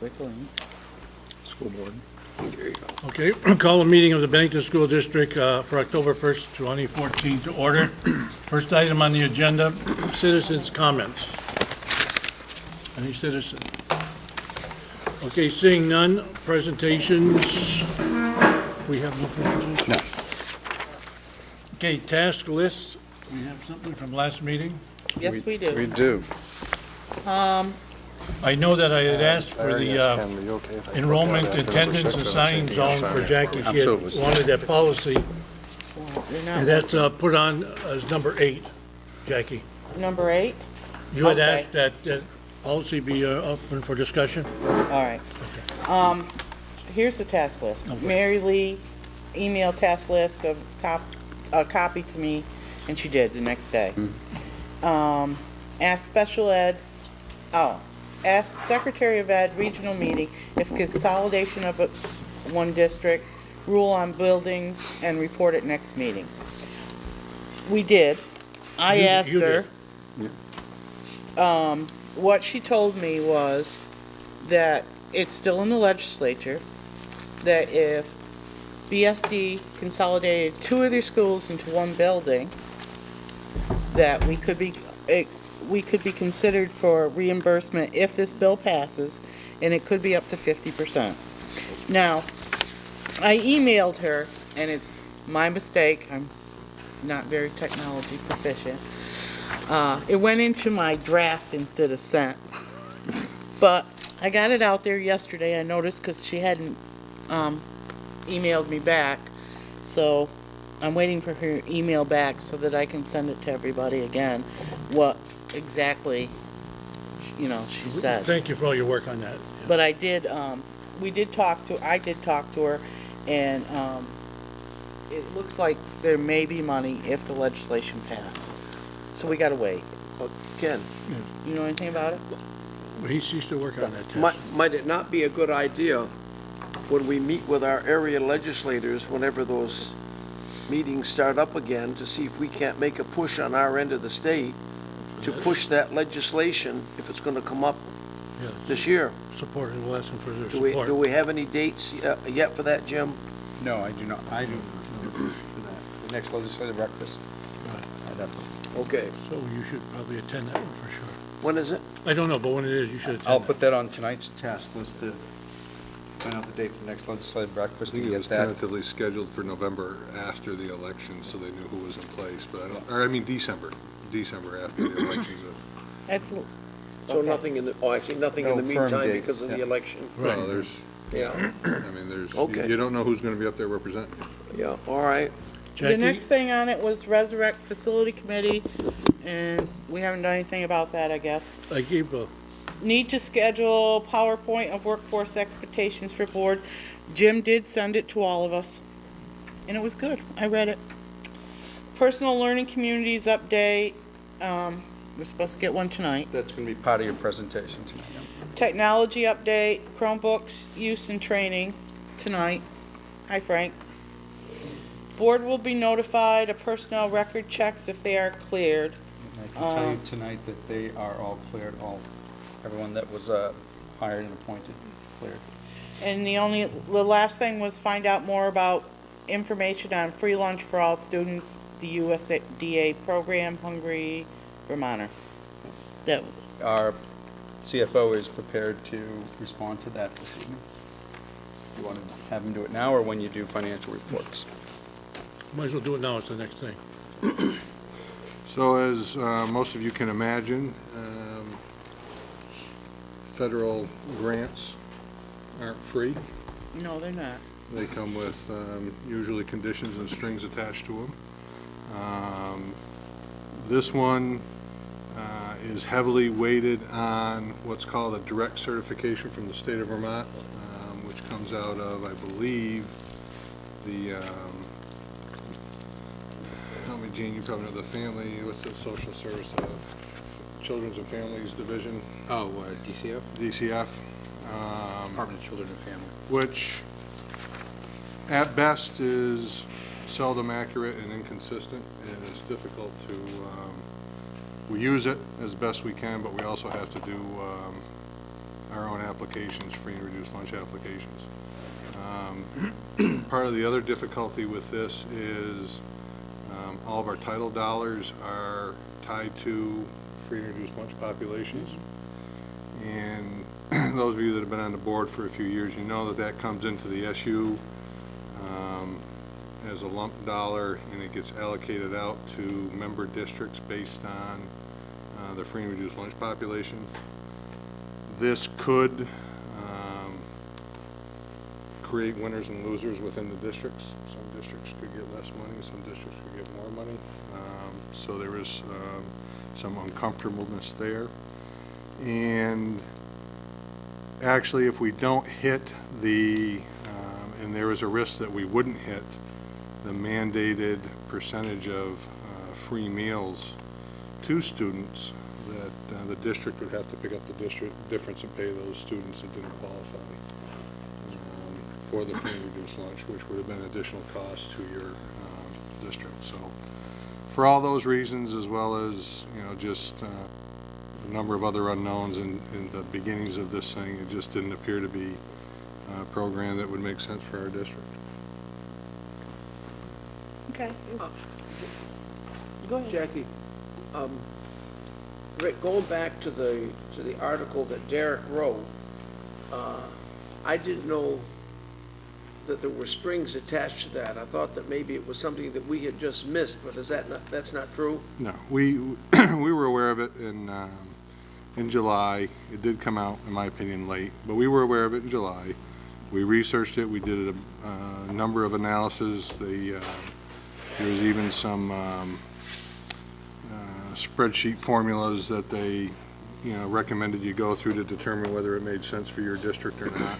Quickly. School board. There you go. Okay, call a meeting of the Bennington School District for October 1st, 2014 to order. First item on the agenda, citizens' comments. Any citizen? Okay, seeing none, presentations. We have no presentations? No. Okay, task list. We have something from last meeting. Yes, we do. We do. I know that I had asked for the enrollment, attendance, and signing zone for Jackie. She had Absolutely. wanted that policy, You're not and that's put on as number 8, Jackie. number 8? You had Okay. asked that policy be open for discussion? All right. Here's the task list. Okay. Mary Lee emailed task list of a copy to me, and she did the next day. Asked asked Secretary of Ed regional meeting if consolidation of one district, rule on buildings, and report at next meeting. We did. I You- asked you her. did. What she told me was that it's still in the legislature, that if BSD consolidated 2 of their schools into one building, that we could be considered for reimbursement if this bill passes, and it could be up to 50%. Now, I emailed her, and it's my mistake, I'm not very technology proficient. It went into my draft instead of sent. But I got it out there yesterday, I noticed, because she hadn't emailed me back. So I'm waiting for her email back so that I can send it to everybody again, what exactly, she said. Thank you for all your work on that. But I did talk to her, and it looks like there may be money if the legislation passes. So we gotta wait. Ken, You know anything about it? He used to work on that test. might it not be a good idea when we meet with our area legislators, whenever those meetings start up again, to see if we can't make a push on our end of the state to push that legislation if it's gonna come up Yeah, this year? support, we'll ask them for their Do we support. have any dates yet for that, Jim? No, I do not. I do. The next legislative breakfast. I'd have to- Okay, So you should probably attend that one for sure. when is it? I don't know, but when it is, you should attend. I'll put that on tonight's task list to find out the date for the next legislative breakfast I to think it get was that. tentatively scheduled for November after the election, so they knew who was in place, but December after the elections. That's, So Okay. nothing I see nothing in No the firm meantime date, because of the yeah. election. Right. Well, there's, Yeah, Okay. you don't know who's gonna be up there representing you. yeah, all right. the Jackie? next thing on it was Resurrect Facility Committee, and we haven't done anything about that, I guess. I gave a, Need to schedule PowerPoint of workforce expectations for board. Jim did send it to all of us, and it was good. I read it. Personal Learning Communities update. We're supposed to get one tonight. That's going to be part of your presentation tonight. Technology update, Chromebooks use and training tonight. Hi, Frank. Board will be notified of personnel record checks if they are cleared. I can tell you tonight that they are all cleared, everyone that was hired and appointed cleared. And the last thing was find out more about information on free lunch for all students, the USDA program, Hungry Vermonter. That, Our CFO is prepared to respond to that this evening. You want to have him do it now or when you do financial reports? might as well do it now, it's the next thing. So as most of you can imagine, federal grants aren't free. no, they're not. They come with usually conditions and strings attached to them. This one is heavily weighted on what's called a direct certification from the state of Vermont, which comes out of, I believe, the, help me, Gene, you probably know the family, what's the social service, Children's and Families Division, Oh, DCF? DCF. Department of Children and Family. Which at best is seldom accurate and inconsistent, and it's difficult to, we use it as best we can, but we also have to do our own application applications, free and reduced lunch applications. Part of the other difficulty with this is all of our title dollars are tied to free and reduced lunch populations. And those of you that have been on the board for a few years, you know that that comes into the SU as a lump dollar, and it gets allocated out to member districts based on the free and reduced lunch population. This could create winners and losers within the districts. Some districts could get less money, some districts could get more money. So there is some uncomfortableness there. And actually, if we don't hit and there is a risk that we wouldn't hit the mandated percentage of free meals to students, that the district would have to pick up the difference and pay those students that didn't qualify for the free and reduced lunch, which would have been additional cost to your district. So for all those reasons, as well as, just a number of other unknowns in the beginnings of this thing, it just didn't appear to be a program that would make sense for our district. Okay. Go ahead. Jackie, Rick, going back to the article that Derek wrote, I didn't know that there were strings attached to that. I thought that maybe it was something that we had just missed, but that's not true? No, we were aware of it in July. It did come out, in my opinion, late, but we were aware of it in July. We researched it. We did a number of analyses. There was even some spreadsheet formulas that they, recommended you go through to determine whether it made sense for your district or not.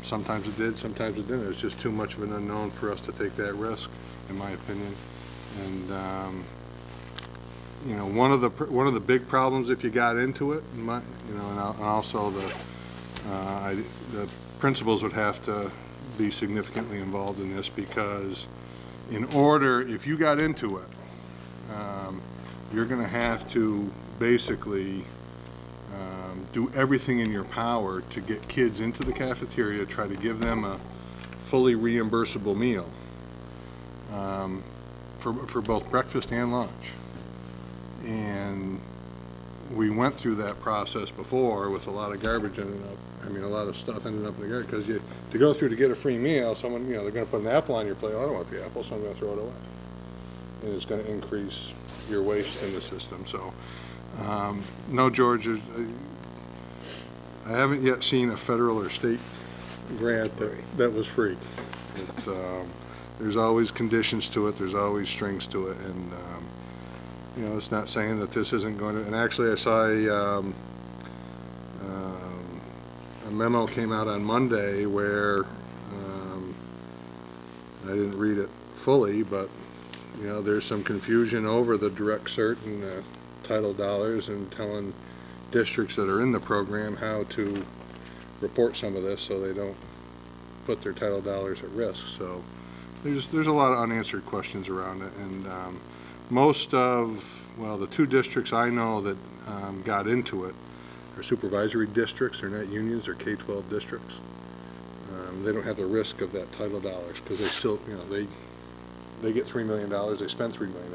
Sometimes it did, sometimes it didn't. It was just too much of an unknown for us to take that risk, in my opinion. And one of the big problems if you got into it, and also the principals would have to be significantly involved in this, because if you got into it, you're going to have to basically do everything in your power to get kids into the cafeteria, try to give them a fully reimbursable meal for both breakfast and lunch. And we went through that process before with a lot of garbage a lot of stuff ended up in the garbage, because to go through to get a free meal, someone, they're going to put an apple on your plate. Oh, I don't want the apple, so I'm going to throw it away. And it's going to increase your waste in the system. So, no, George, I haven't yet seen a federal or state grant that was free. There's always conditions to it. There's always strings to it. And, it's not saying that this isn't going to, and actually I saw a memo came out on Monday where, I didn't read it fully, but, there's some confusion over the direct cert and the title dollars, and telling districts that are in the program how to report some of this so they don't put their title dollars at risk. So there's a lot of unanswered questions around it, and the two districts I know that got into it are supervisory districts. They're not unions, they're K-12 districts. They don't have the risk of that title dollars, because they still, they get $3 million, they spend $3 million.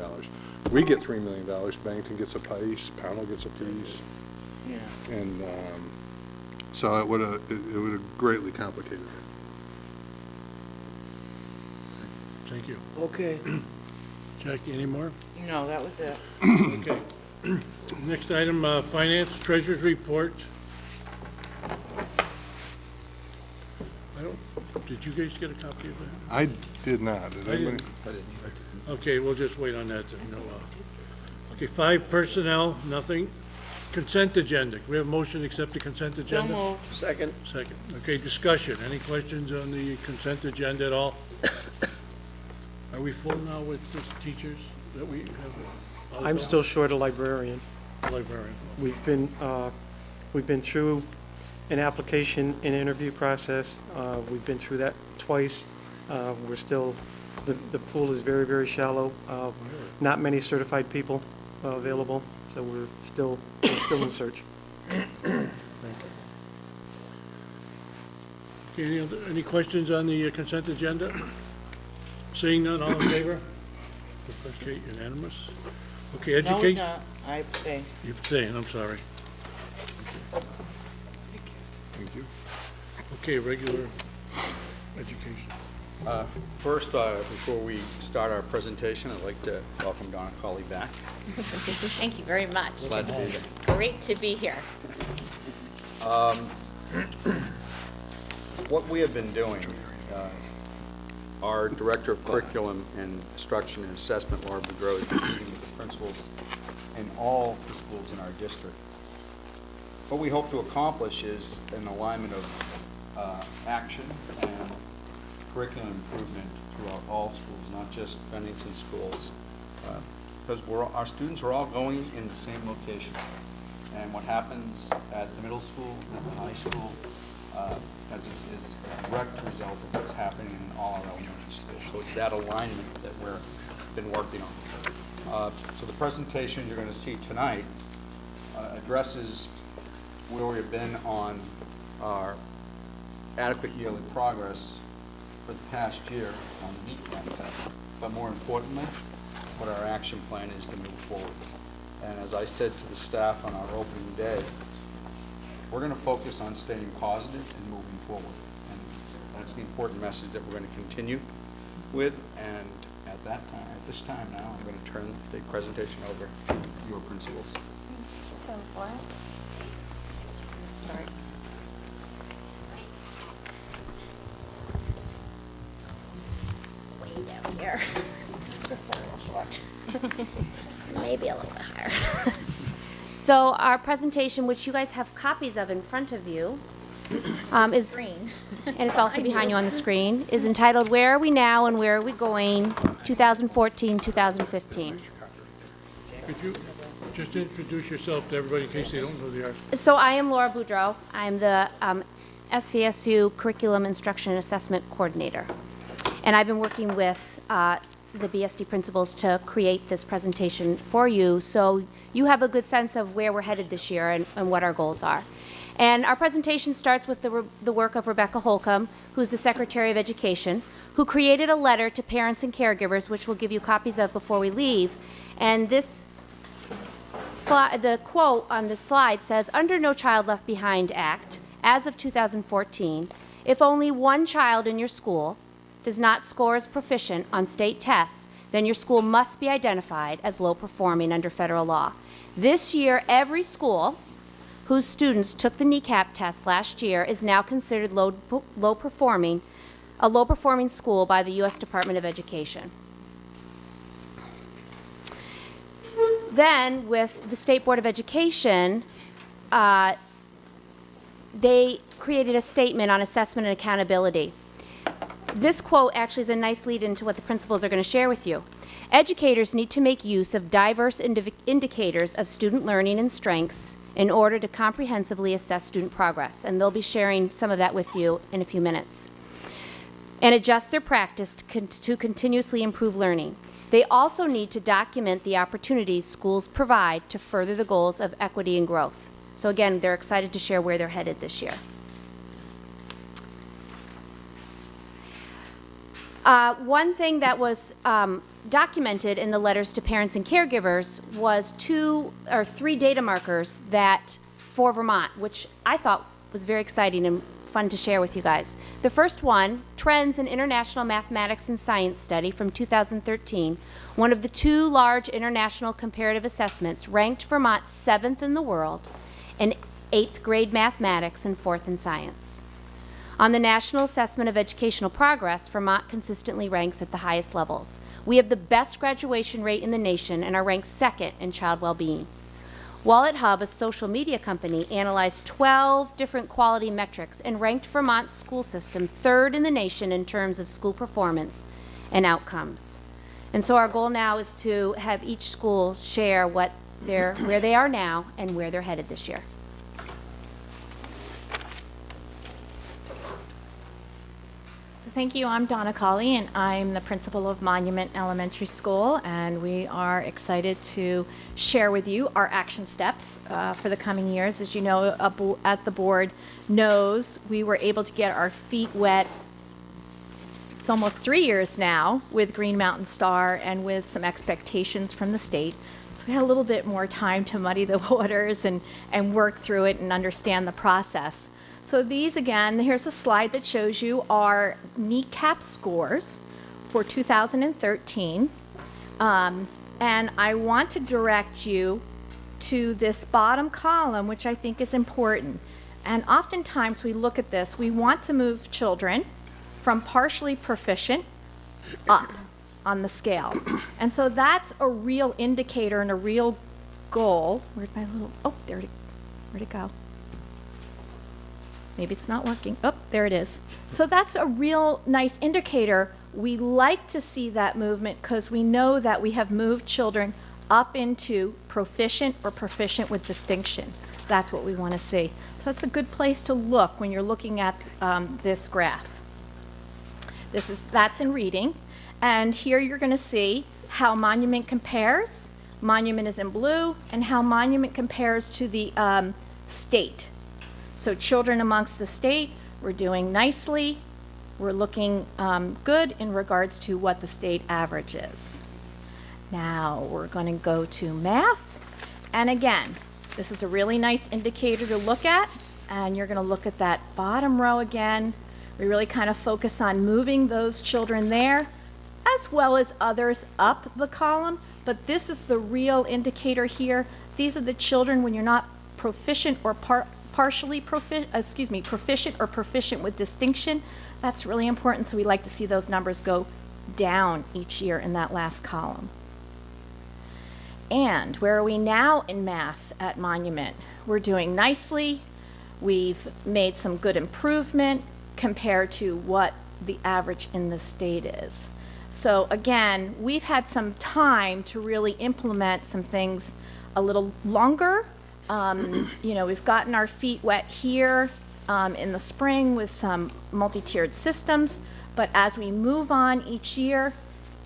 We get $3 million, Bennington gets a piece, Pownell gets a piece. Yeah. And so it would have greatly complicated it. Thank you. Okay. Jackie, any more? No, that was it. Okay. Next item, Finance Treasurer's Report. Did you guys get a copy of that? I did not. Did I anybody? didn't. Okay, we'll just wait on that then. Okay, 5 personnel, nothing. Consent agenda. Can we have a motion to accept the consent So agenda? moved. Second. Second. Okay, discussion. Any questions on the consent agenda at all? Are we full now with the teachers that we have? I'm still short a librarian. Librarian. We've been through an application and interview process. We've been through that twice. We're still, the pool is very, very shallow. Not many certified people available, so we're still in search. Okay, any questions on the consent agenda? Seeing none, all in favor? Okay, unanimous. Okay, No, it's education. not. I abstain. You abstain, I'm sorry. Thank you. Okay, regular education. First, before we start our presentation, I'd like to welcome Donna Colley back. Thank you very much. Glad to see you. Great to be here. What we have been doing, our Director of Curriculum and Instruction and Assessment, Laura Boudreau, is meeting with the principals in all the schools in our district. What we hope to accomplish is an alignment of action and curriculum improvement throughout all schools, not just Bennington schools, because our students are all going in the same location. And what happens at the middle school and at the high school is a direct result of what's happening in all our elementary schools. So it's that alignment that we've been working on. So the presentation you're going to see tonight addresses where we've been on our adequate yearly progress for the past year on the NEAT test, but more importantly, what our action plan is to move forward. And as I said to the staff on our opening day, we're going to focus on staying positive and moving forward. And that's the important message that we're going to continue with. And at this time now, I'm going to turn the presentation over to your principals. So for just gonna start. Way down here. Just a little short. Maybe a little bit higher. So our presentation, which you guys have copies of in front of you, is, Green. and it's also behind you on the screen, is entitled Where Are We Now and Where Are We Going, 2014-2015. Could you just introduce yourself to everybody in case they don't know who they are? So I am Laura Boudreau. I'm the SVSU Curriculum Instruction and Assessment Coordinator. And I've been working with the BSD principals to create this presentation for you so you have a good sense of where we're headed this year and what our goals are. And our presentation starts with the work of Rebecca Holcomb, who's the Secretary of Education, who created a letter to parents and caregivers, which we'll give you copies of before we leave. And this the quote on this slide says, under No Child Left Behind Act, as of 2014, if only one child in your school does not score as proficient on state tests, then your school must be identified as low performing under federal law. This year, every school whose students took the NECAP test last year is now considered low performing school by the U.S. Department of Education. Then, with the State Board of Education, they created a statement on assessment and accountability. This quote actually is a nice lead into what the principals are going to share with you. Educators need to make use of diverse indicators of student learning and strengths in order to comprehensively assess student progress, and they'll be sharing some of that with you in a few minutes, and adjust their practice to continuously improve learning. They also need to document the opportunities schools provide to further the goals of equity and growth. So again, they're excited to share where they're headed this year. One thing that was documented in the letters to parents and caregivers was 2 or 3 data markers for Vermont, which I thought was very exciting and fun to share with you guys. The first one, Trends in International Mathematics and Science Study from 2013, one of the 2 large international comparative assessments, ranked Vermont 7th in the world in 8th grade mathematics and 4th in science. On the National Assessment of Educational Progress, Vermont consistently ranks at the highest levels. We have the best graduation rate in the nation and are ranked 2nd in child well-being. Wallet Hub, a social media company, analyzed 12 different quality metrics and ranked Vermont's school system 3rd in the nation in terms of school performance and outcomes. And so our goal now is to have each school share where they are now and where they're headed this year. So Thank you. I'm Donna Colley, and I'm the principal of Monument Elementary School, and we are excited to share with you our action steps for the coming years. As you know, as the board knows, we were able to get our feet wet. It's almost 3 years now with Green Mountain Star and with some expectations from the state. So we had a little bit more time to muddy the waters and work through it and understand the process. So these, again, here's a slide that shows you our kneecap scores for 2013. And I want to direct you to this bottom column, which I think is important. And oftentimes we look at this, we want to move children from partially proficient up on the scale. And so that's a real indicator and a real goal. Where'd my little, oh, where'd it go? Maybe it's not working. Oh, there it is. So that's a real nice indicator. We like to see that movement because we know that we have moved children up into proficient or proficient with distinction. That's what we want to see. So that's a good place to look when you're looking at this graph. That's in reading. And here you're going to see how Monument compares. Monument is in blue, and how Monument compares to the state. So children amongst the state, we're doing nicely. We're looking good in regards to what the state average is. Now we're going to go to math. And again, this is a really nice indicator to look at. And you're going to look at that bottom row again. We really kind of focus on moving those children there, as well as others up the column. But this is the real indicator here. These are the children when you're not proficient or proficient or proficient with distinction. That's really important, so we like to see those numbers go down each year in that last column. And where are we now in math at Monument? We're doing nicely. We've made some good improvement compared to what the average in the state is. So again, we've had some time to really implement some things a little longer. We've gotten our feet wet here in the spring with some multi-tiered systems, but as we move on each year,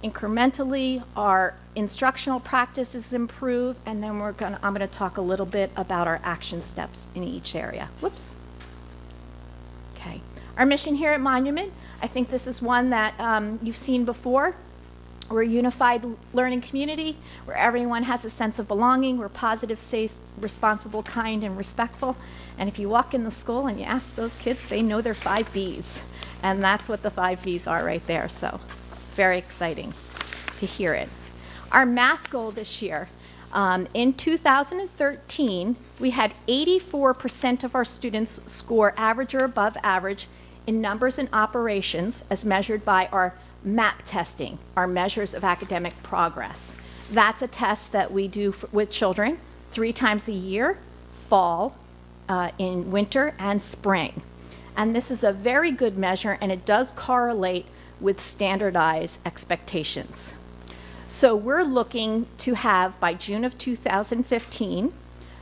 incrementally, our instructional practices improve, and then I'm going to talk a little bit about our action steps in each area. Whoops. Okay. Our mission here at Monument, I think this is one that you've seen before. We're a unified learning community where everyone has a sense of belonging. We're positive, safe, responsible, kind, and respectful. And if you walk in the school and you ask those kids, they know their 5 Bs. And that's what the 5 Bs are right there. So it's very exciting to hear it. Our math goal this year, in 2013, we had 84% of our students score average or above average in numbers and operations as measured by our MAP testing, our measures of academic progress. That's a test that we do with children 3 times a year, fall, in winter, and spring. And this is a very good measure, and it does correlate with standardized expectations. So we're looking to have, by June of 2015,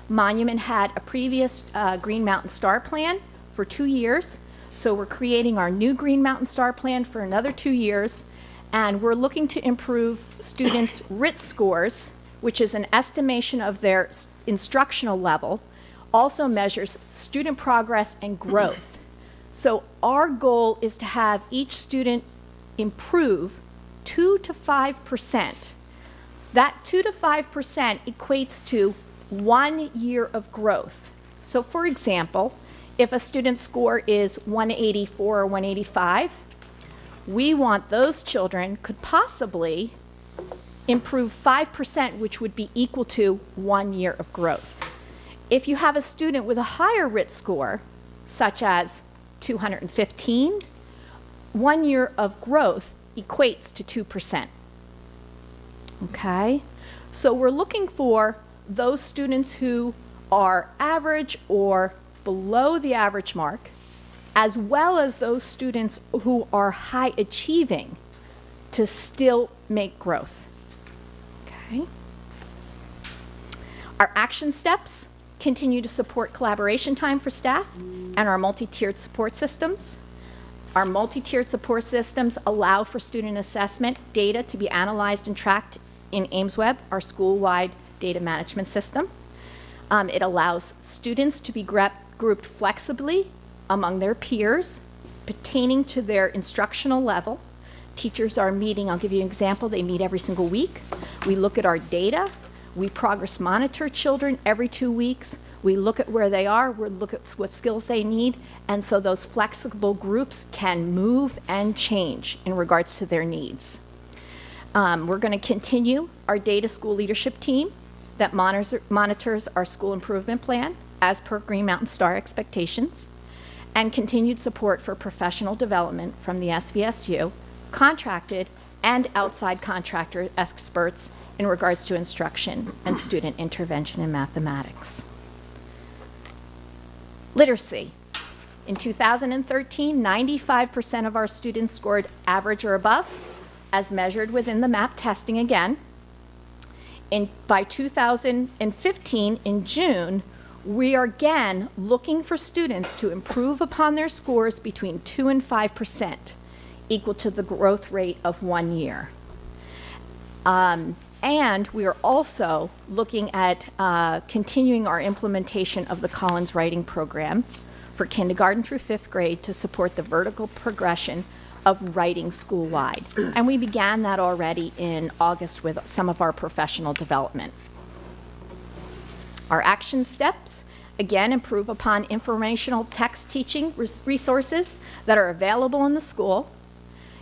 Monument had a previous Green Mountain Star Plan for 2 years. So we're creating our new Green Mountain Star Plan for another 2 years, and we're looking to improve students' RIT scores, which is an estimation of their instructional level, also measures student progress and growth. So our goal is to have each student improve 2 to 5%. That 2 to 5% equates to 1 year of growth. So for example, if a student's score is 184 or 185, we want those children could possibly improve 5%, which would be equal to 1 year of growth. If you have a student with a higher RIT score, such as 215, 1 year of growth equates to 2%. Okay? So we're looking for those students who are average or below the average mark, as well as those students who are high achieving to still make growth. Okay. Our action steps continue to support collaboration time for staff and our multi-tiered support systems. Our multi-tiered support systems allow for student assessment data to be analyzed and tracked in AIMSweb, our school-wide data management system. It allows students to be grouped flexibly among their peers pertaining to their instructional level. Teachers are meeting, I'll give you an example, they meet every single week. We look at our data. We progress monitor children every 2 weeks. We look at where they are, we look at what skills they need, and so those flexible groups can move and change in regards to their needs. We're going to continue our data school leadership team that monitors our school improvement plan as per Green Mountain Star expectations, and continued support for professional development from the SVSU, contracted and outside contractor experts in regards to instruction and student intervention in mathematics. Literacy. In 2013, 95% of our students scored average or above, as measured within the MAP testing again. By 2015, in June, we are again looking for students to improve upon their scores between 2 and 5%, equal to the growth rate of 1 year. And we are also looking at continuing our implementation of the Collins Writing Program for kindergarten through 5th grade to support the vertical progression of writing school-wide. And we began that already in August with some of our professional development. Our action steps, again, improve upon informational text teaching resources that are available in the school,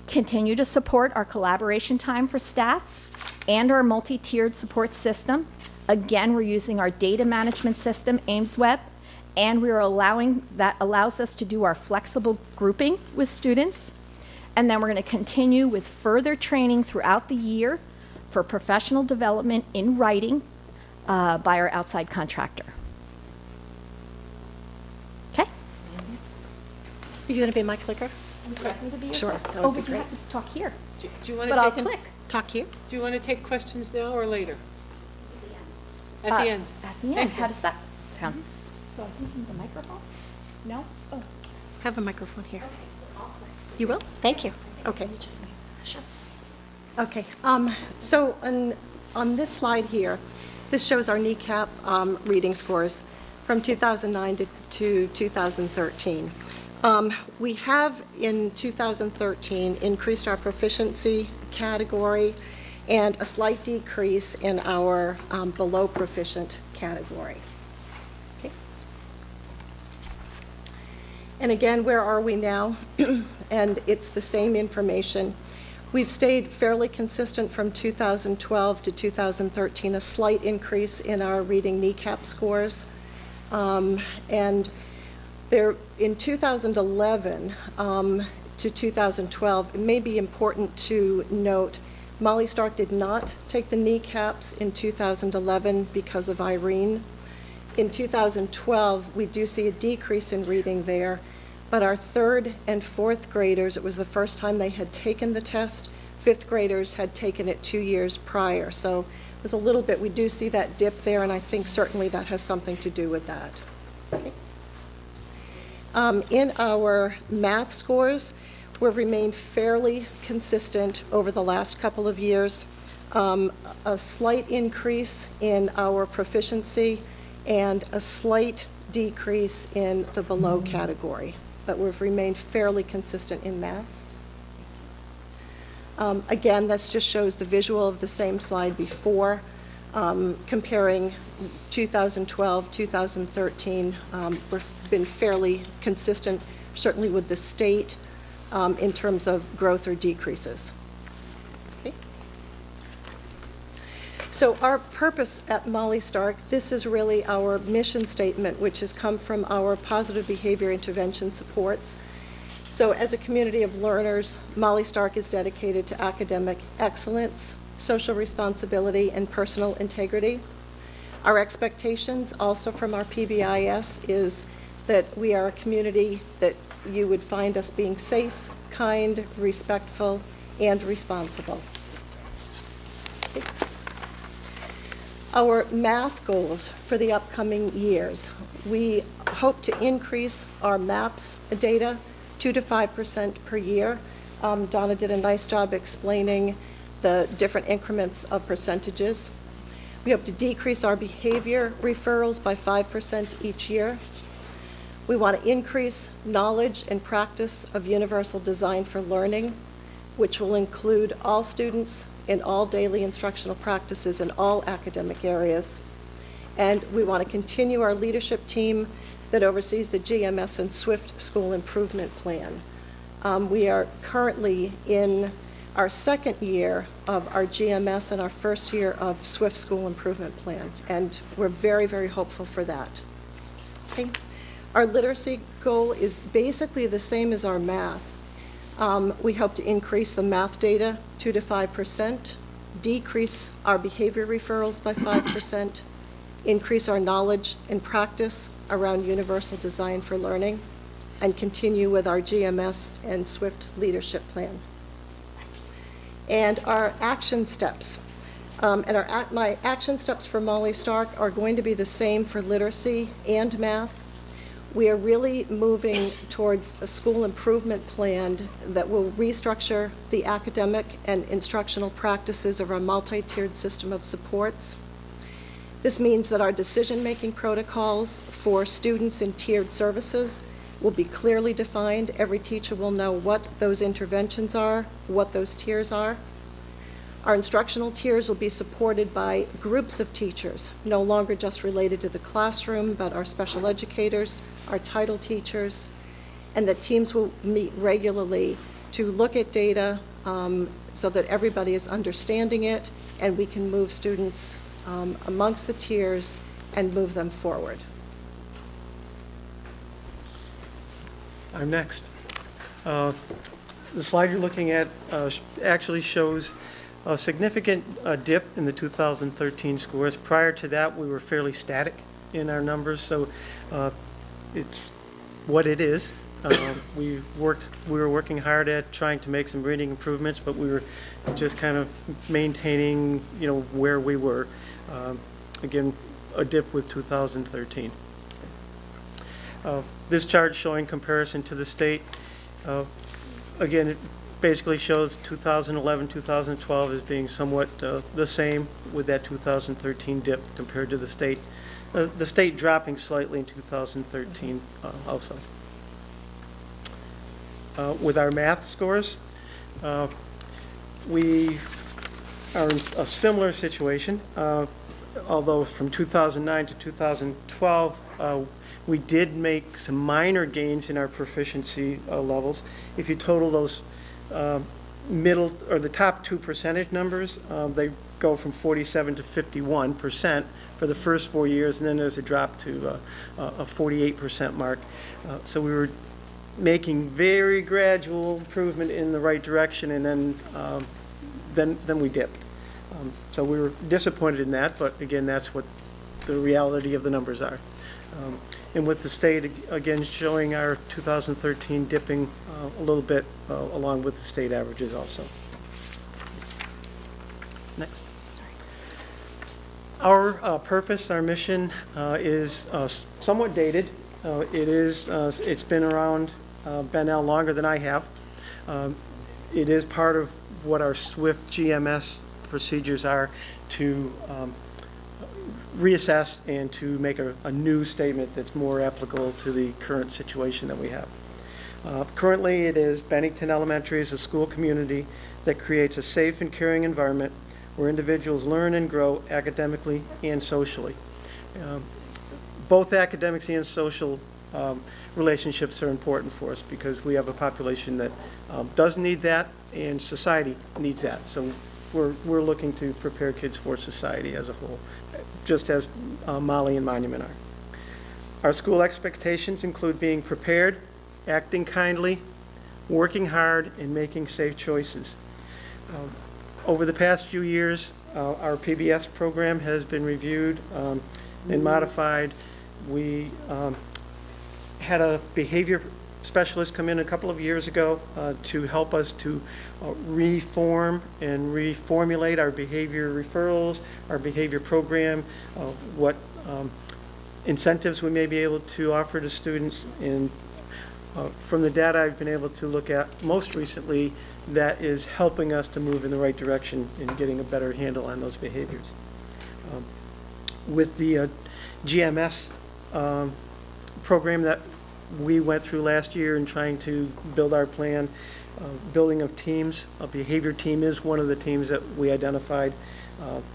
continue to support our collaboration time for staff, and our multi-tiered support system. Again, we're using our data management system, AIMSweb, and that allows us to do our flexible grouping with students. And then we're going to continue with further training throughout the year for professional development in writing by our outside contractor. Okay? Are you going to be my clicker? Sure. Oh, but you have to talk here. Do you want But to I'll take click. talk here? Do you want to take questions now or later? At the end. At the end. How does that sound? So I think you need the microphone? No? Oh. Have a microphone here. You will? Thank you. Okay. Sure. Okay. So on this slide here, this shows our kneecap reading scores from 2009 to 2013. We have, in 2013, increased our proficiency category and a slight decrease in our below proficient category. Okay. And again, where are we now? And it's the same information. We've stayed fairly consistent from 2012 to 2013, a slight increase in our reading kneecap scores. And there, in 2011 to 2012, it may be important to note Molly Stark did not take the kneecaps in 2011 because of Irene. In 2012, we do see a decrease in reading there, but our 3rd and 4th graders, it was the first time they had taken the test. 5th graders had taken it 2 years prior. So it was a little bit, we do see that dip there, and I think certainly that has something to do with that. Okay. In our math scores, we've remained fairly consistent over the last couple of years. A slight increase in our proficiency and a slight decrease in the below category, but we've remained fairly consistent in math. Again, this just shows the visual of the same slide before, comparing 2012, 2013. We've been fairly consistent, certainly with the state, in terms of growth or decreases. Okay. So our purpose at Molly Stark, this is really our mission statement, which has come from our positive behavior intervention supports. So as a community of learners, Molly Stark is dedicated to academic excellence, social responsibility, and personal integrity. Our expectations also from our PBIS is that we are a community that you would find us being safe, kind, respectful, and responsible. Okay. Our math goals for the upcoming years. We hope to increase our MAPS data 2 to 5% per year. Donna did a nice job explaining the different increments of percentages. We hope to decrease our behavior referrals by 5% each year. We want to increase knowledge and practice of universal design for learning, which will include all students in all daily instructional practices in all academic areas. And we want to continue our leadership team that oversees the GMS and SWIFT School Improvement Plan. We are currently in our second year of our GMS and our first year of SWIFT School Improvement Plan, and we're very, very hopeful for that. Okay. Our literacy goal is basically the same as our math. We hope to increase the math data 2 to 5%, decrease our behavior referrals by 5%, increase our knowledge and practice around universal design for learning, and continue with our GMS and SWIFT leadership plan. And our action steps. My action steps for Molly Stark are going to be the same for literacy and math. We are really moving towards a school improvement plan that will restructure the academic and instructional practices of our multi-tiered system of supports. This means that our decision-making protocols for students in tiered services will be clearly defined. Every teacher will know what those interventions are, what those tiers are. Our instructional tiers will be supported by groups of teachers, no longer just related to the classroom, but our special educators, our title teachers, and that teams will meet regularly to look at data so that everybody is understanding it and we can move students amongst the tiers and move them forward. I'm next. The slide you're looking at actually shows a significant dip in the 2013 scores. Prior to that, we were fairly static in our numbers, so it's what it is. We were working hard at trying to make some reading improvements, but we were just kind of maintaining, where we were. Again, a dip with 2013. This chart showing comparison to the state. Again, it basically shows 2011, 2012 as being somewhat the same with that 2013 dip compared to the state. The state dropping slightly in 2013 also. With our math scores, we are in a similar situation, although from 2009 to 2012, we did make some minor gains in our proficiency levels. If you total those middle or the top two percentage numbers, they go from 47 to 51% for the first 4 years, and then there's a drop to a 48% mark. So we were making very gradual improvement in the right direction, and then we dipped. So we were disappointed in that, but again, that's what the reality of the numbers are. And with the state, again, showing our 2013 dipping a little bit along with the state averages also. Next. Our purpose, our mission is somewhat dated. It's been around Bennell longer than I have. It is part of what our SWIFT GMS procedures are to reassess and to make a new statement that's more applicable to the current situation that we have. Currently, it is Bennington Elementary is a school community that creates a safe and caring environment where individuals learn and grow academically and socially. Both academics and social relationships are important for us because we have a population that does need that and society needs that. So we're looking to prepare kids for society as a whole, just as Molly and Monument are. Our school expectations include being prepared, acting kindly, working hard, and making safe choices. Over the past few years, our PBS program has been reviewed and modified. We had a behavior specialist come in a couple of years ago to help us to reform and reformulate our behavior referrals, our behavior program, what incentives we may be able to offer to students. And From the data I've been able to look at most recently, that is helping us to move in the right direction in getting a better handle on those behaviors. With the GMS program that we went through last year in trying to build our plan, building of teams, a behavior team is one of the teams that we identified.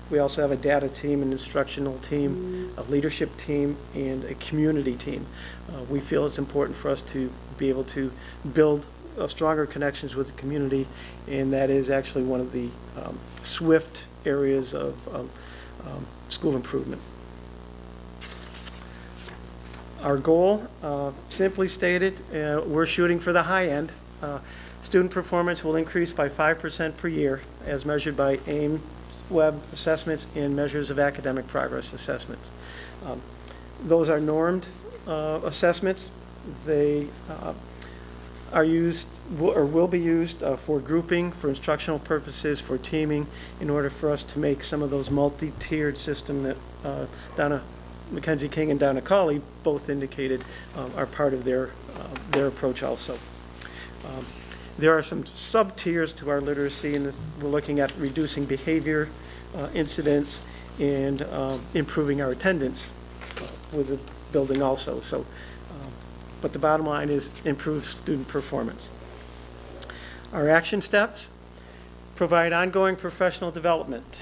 We also have a data team, an instructional team, a leadership team, and a community team. We feel it's important for us to be able to build stronger connections with the community, and that is actually one of the SWIFT areas of school improvement. Our goal, simply stated, we're shooting for the high end. Student performance will increase by 5% per year as measured by AIMS web assessments and measures of academic progress assessments. Those are normed assessments. They are used or will be used for grouping, for instructional purposes, for teaming, in order for us to make some of those multi-tiered system that Donna Mackenzie King and Donna Cawley both indicated are part of their approach also. There are some sub-tiers to our literacy, and we're looking at reducing behavior incidents and improving our attendance with the building also. So, but the bottom line is improve student performance. Our action steps: provide ongoing professional development.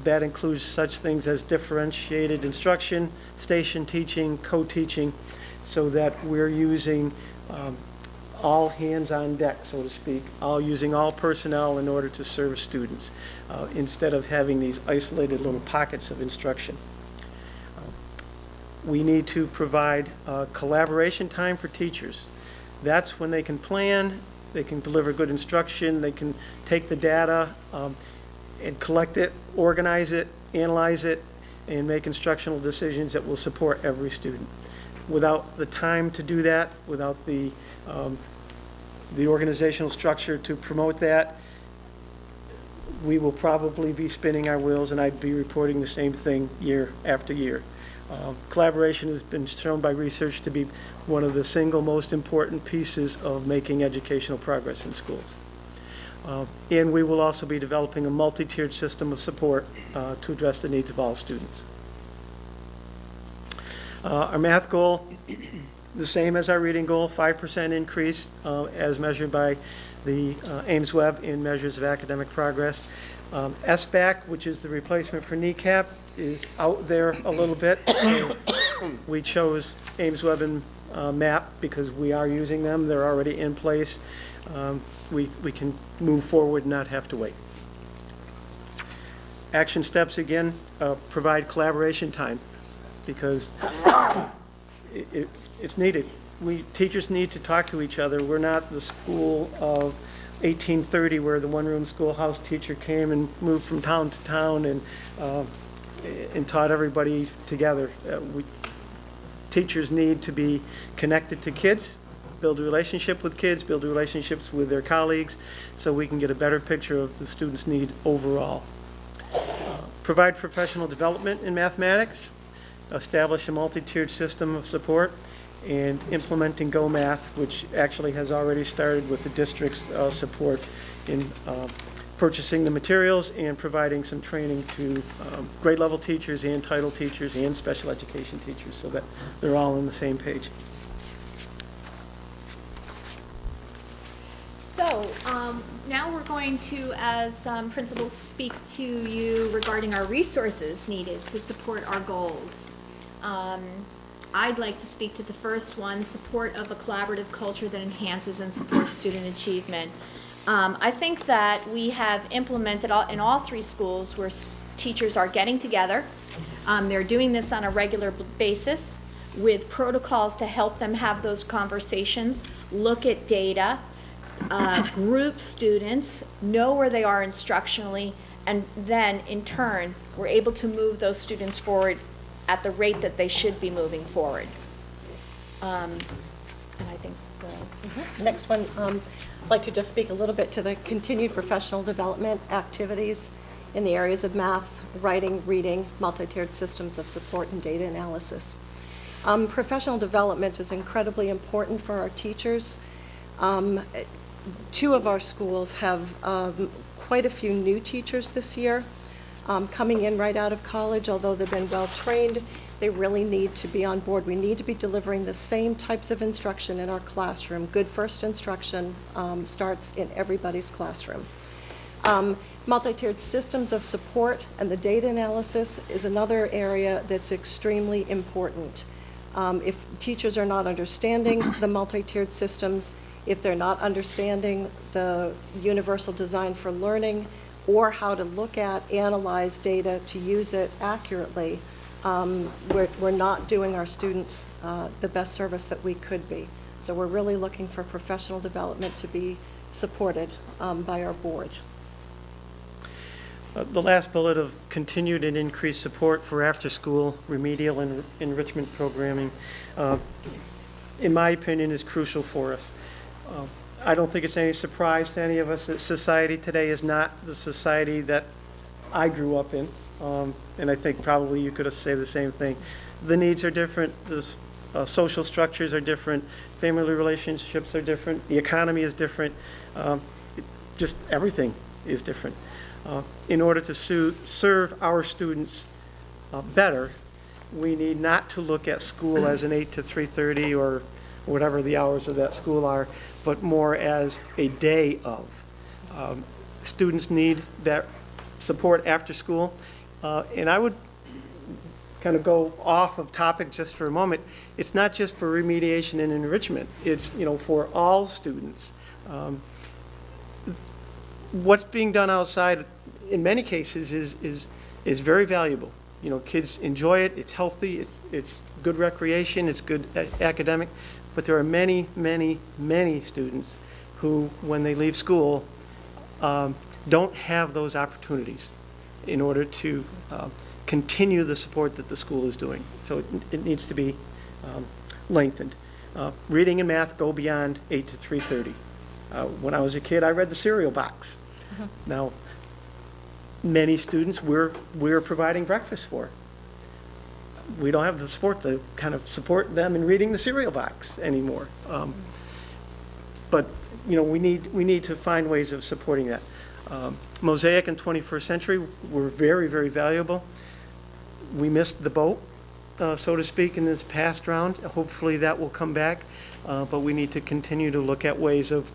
That includes such things as differentiated instruction, station teaching, co-teaching, so that we're using all hands on deck, so to speak, using all personnel in order to serve students, instead of having these isolated little pockets of instruction. We need to provide collaboration time for teachers. That's when they can plan, they can deliver good instruction, they can take the data and collect it, organize it, analyze it, and make instructional decisions that will support every student. Without the time to do that, without the organizational structure to promote that, we will probably be spinning our wheels, and I'd be reporting the same thing year after year. Collaboration has been shown by research to be one of the single most important pieces of making educational progress in schools. And we will also be developing a multi-tiered system of support to address the needs of all students. Our math goal, the same as our reading goal, 5% increase as measured by the AIMS web in measures of academic progress. SBAC, which is the replacement for NECAP, is out there a little bit. So we chose AIMS web and MAP because we are using them. They're already in place. We can move forward and not have to wait. Action steps, again, provide collaboration time, because it's needed. Teachers need to talk to each other. We're not the school of 1830 where the one-room schoolhouse teacher came and moved from town to town and taught everybody together. Teachers need to be connected to kids, build a relationship with kids, build relationships with their colleagues, so we can get a better picture of the students' need overall. Provide professional development in mathematics, establish a multi-tiered system of support, and implementing Go Math, which actually has already started with the district's support in purchasing the materials and providing some training to grade level teachers and title teachers and special education teachers, so that they're all on the same page. So now we're going to, as principals, speak to you regarding our resources needed to support our goals. I'd like to speak to the first one, support of a collaborative culture that enhances and supports student achievement. I think that we have implemented in all three schools where teachers are getting together. They're doing this on a regular basis with protocols to help them have those conversations, look at data, group students, know where they are instructionally, and then in turn, we're able to move those students forward at the rate that they should be moving forward. And I think Next one, I'd like to just speak a little bit to the continued professional development activities in the areas of math, writing, reading, multi-tiered systems of support, and data analysis. Professional development is incredibly important for our teachers. Two of our schools have quite a few new teachers this year coming in right out of college. Although they've been well-trained, they really need to be on board. We need to be delivering the same types of instruction in our classroom. Good first instruction starts in everybody's classroom. Multi-tiered systems of support and the data analysis is another area that's extremely important. If teachers are not understanding the multi-tiered systems, if they're not understanding the universal design for learning or how to look at, analyze data to use it accurately, we're not doing our students the best service that we could be. So we're really looking for professional development to be supported by our board. The last bullet of continued and increased support for after-school remedial and enrichment programming, in my opinion, is crucial for us. I don't think it's any surprise to any of us that society today is not the society that I grew up in, and I think probably you could say the same thing. The needs are different, the social structures are different, family relationships are different, the economy is different, just everything is different. In order to serve our students better, we need not to look at school as an 8 to 3:30 or whatever the hours of that school are, but more as a day of. Students need that support after school. And I would kind of go off of topic just for a moment. It's not just for remediation and enrichment. It's, for all students. What's being done outside, in many cases, is very valuable. Kids enjoy it, it's healthy, it's good recreation, it's good academic, but there are many, many, many students who, when they leave school, don't have those opportunities in order to continue the support that the school is doing. So it needs to be lengthened. Reading and math go beyond 8 to 3:30. When I was a kid, I read the cereal box. Now, many students we're providing breakfast for. We don't have the support to kind of support them in reading the cereal box anymore. But we need to find ways of supporting that. Mosaic and 21st Century were very, very valuable. We missed the boat, so to speak, in this past round. Hopefully that will come back, but we need to continue to look at ways of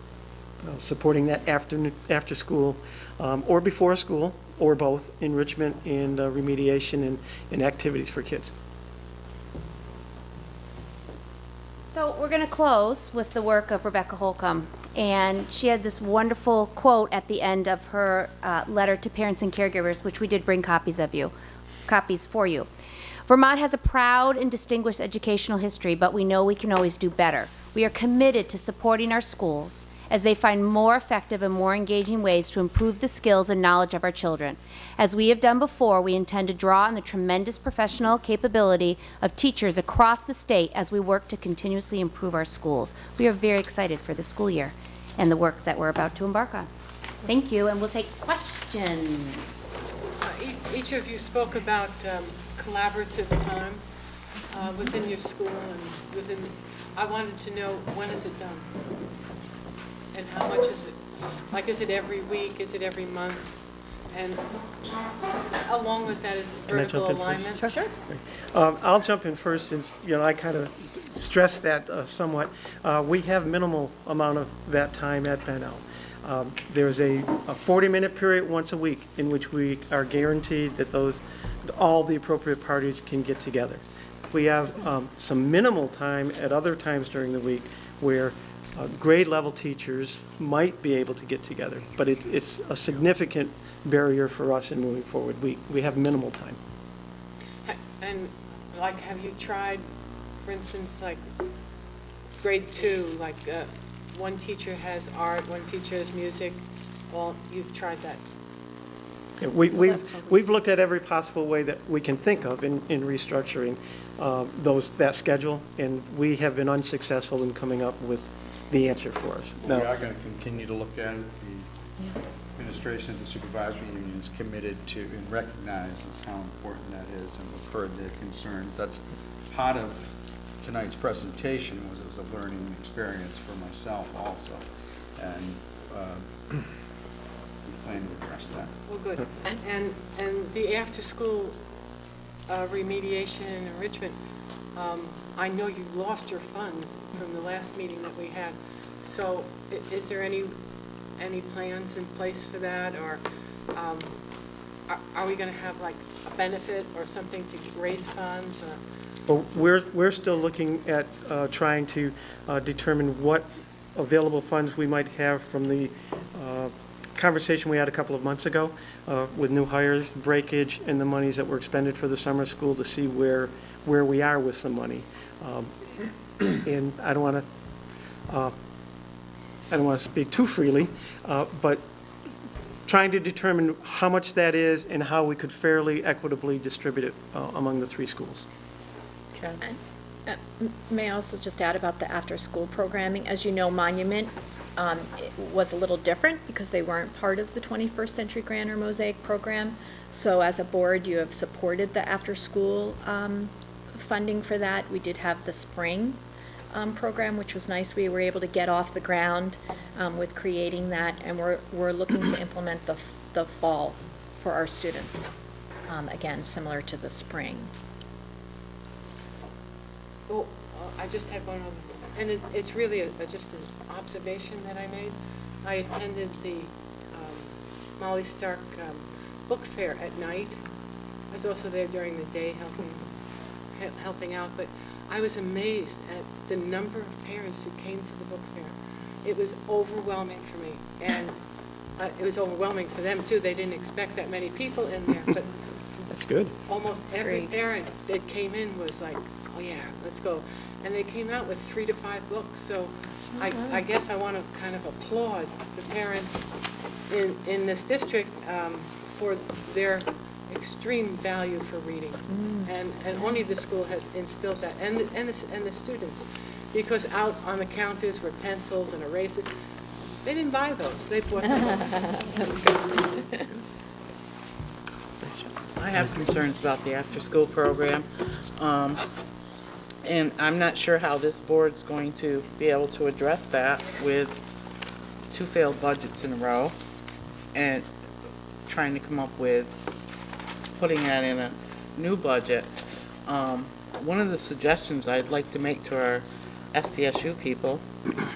supporting that after school or before school, or both, enrichment and remediation and activities for kids. So we're going to close with the work of Rebecca Holcomb, and she had this wonderful quote at the end of her letter to parents and caregivers, which we did bring copies for you. Vermont has a proud and distinguished educational history, but we know we can always do better. We are committed to supporting our schools as they find more effective and more engaging ways to improve the skills and knowledge of our children. As we have done before, we intend to draw on the tremendous professional capability of teachers across the state as we work to continuously improve our schools. We are very excited for the school year and the work that we're about to embark on. Thank you, and we'll take questions. Each of you spoke about collaborative time within your school and within. I wanted to know, when is it done? And how much is it? Like, is it every week? Is it every month? And along with that is vertical alignment. Sure. I'll jump in first since, I kind of stressed that somewhat. We have minimal amount of that time at Bennell. There's a 40-minute period once a week in which we are guaranteed that all the appropriate parties can get together. We have some minimal time at other times during the week where grade level teachers might be able to get together, but it's a significant barrier for us in moving forward. We have minimal time. And have you tried, for instance, like grade 2, like one teacher has art, one teacher has music? Well, you've tried that. Yeah, we've looked at every possible way that we can think of in restructuring that schedule, and we have been unsuccessful in coming up with the answer for us. We are going to continue to look at it. The administration of the supervisory union is committed to and recognizes how important that is, and we've heard their concerns. That's part of tonight's presentation was it was a learning experience for myself also. And we plan to address that. Well, good. And the after-school remediation and enrichment, I know you lost your funds from the last meeting that we had. So is there any plans in place for that? Or are we going to have like a benefit or something to raise funds? Or? Well, we're still looking at trying to determine what available funds we might have from the conversation we had a couple of months ago with new hires, breakage, and the monies that were expended for the summer school to see where we are with some money. And I don't want to speak too freely, but trying to determine how much that is and how we could fairly equitably distribute it among the three schools. Okay. May I also just add about the after-school programming? As you know, Monument it was a little different because they weren't part of the 21st Century Grant or Mosaic program. So as a board, you have supported the after-school funding for that. We did have the spring program, which was nice. We were able to get off the ground with creating that, and we're looking to implement the fall for our students. Again, similar to the spring. Oh, I just have one other, and it's really just an observation that I made. I attended the Molly Stark book fair at night. I was also there during the day helping out, but I was amazed at the number of parents who came to the book fair. It was overwhelming for me, and it was overwhelming for them too. They didn't expect that many people in there, but That's good. almost every parent that came in was like, oh yeah, let's go. And they came out with 3 to 5 books. So I guess I want to kind of applaud the parents in this district for their extreme value for reading. And only the school has instilled that, and the students. Because out on the counters were pencils and erasers. They didn't buy those. They bought the books. I have concerns about the after-school program, and I'm not sure how this board's going to be able to address that with 2 failed budgets in a row and trying to come up with putting that in a new budget. One of the suggestions I'd like to make to our SDSU people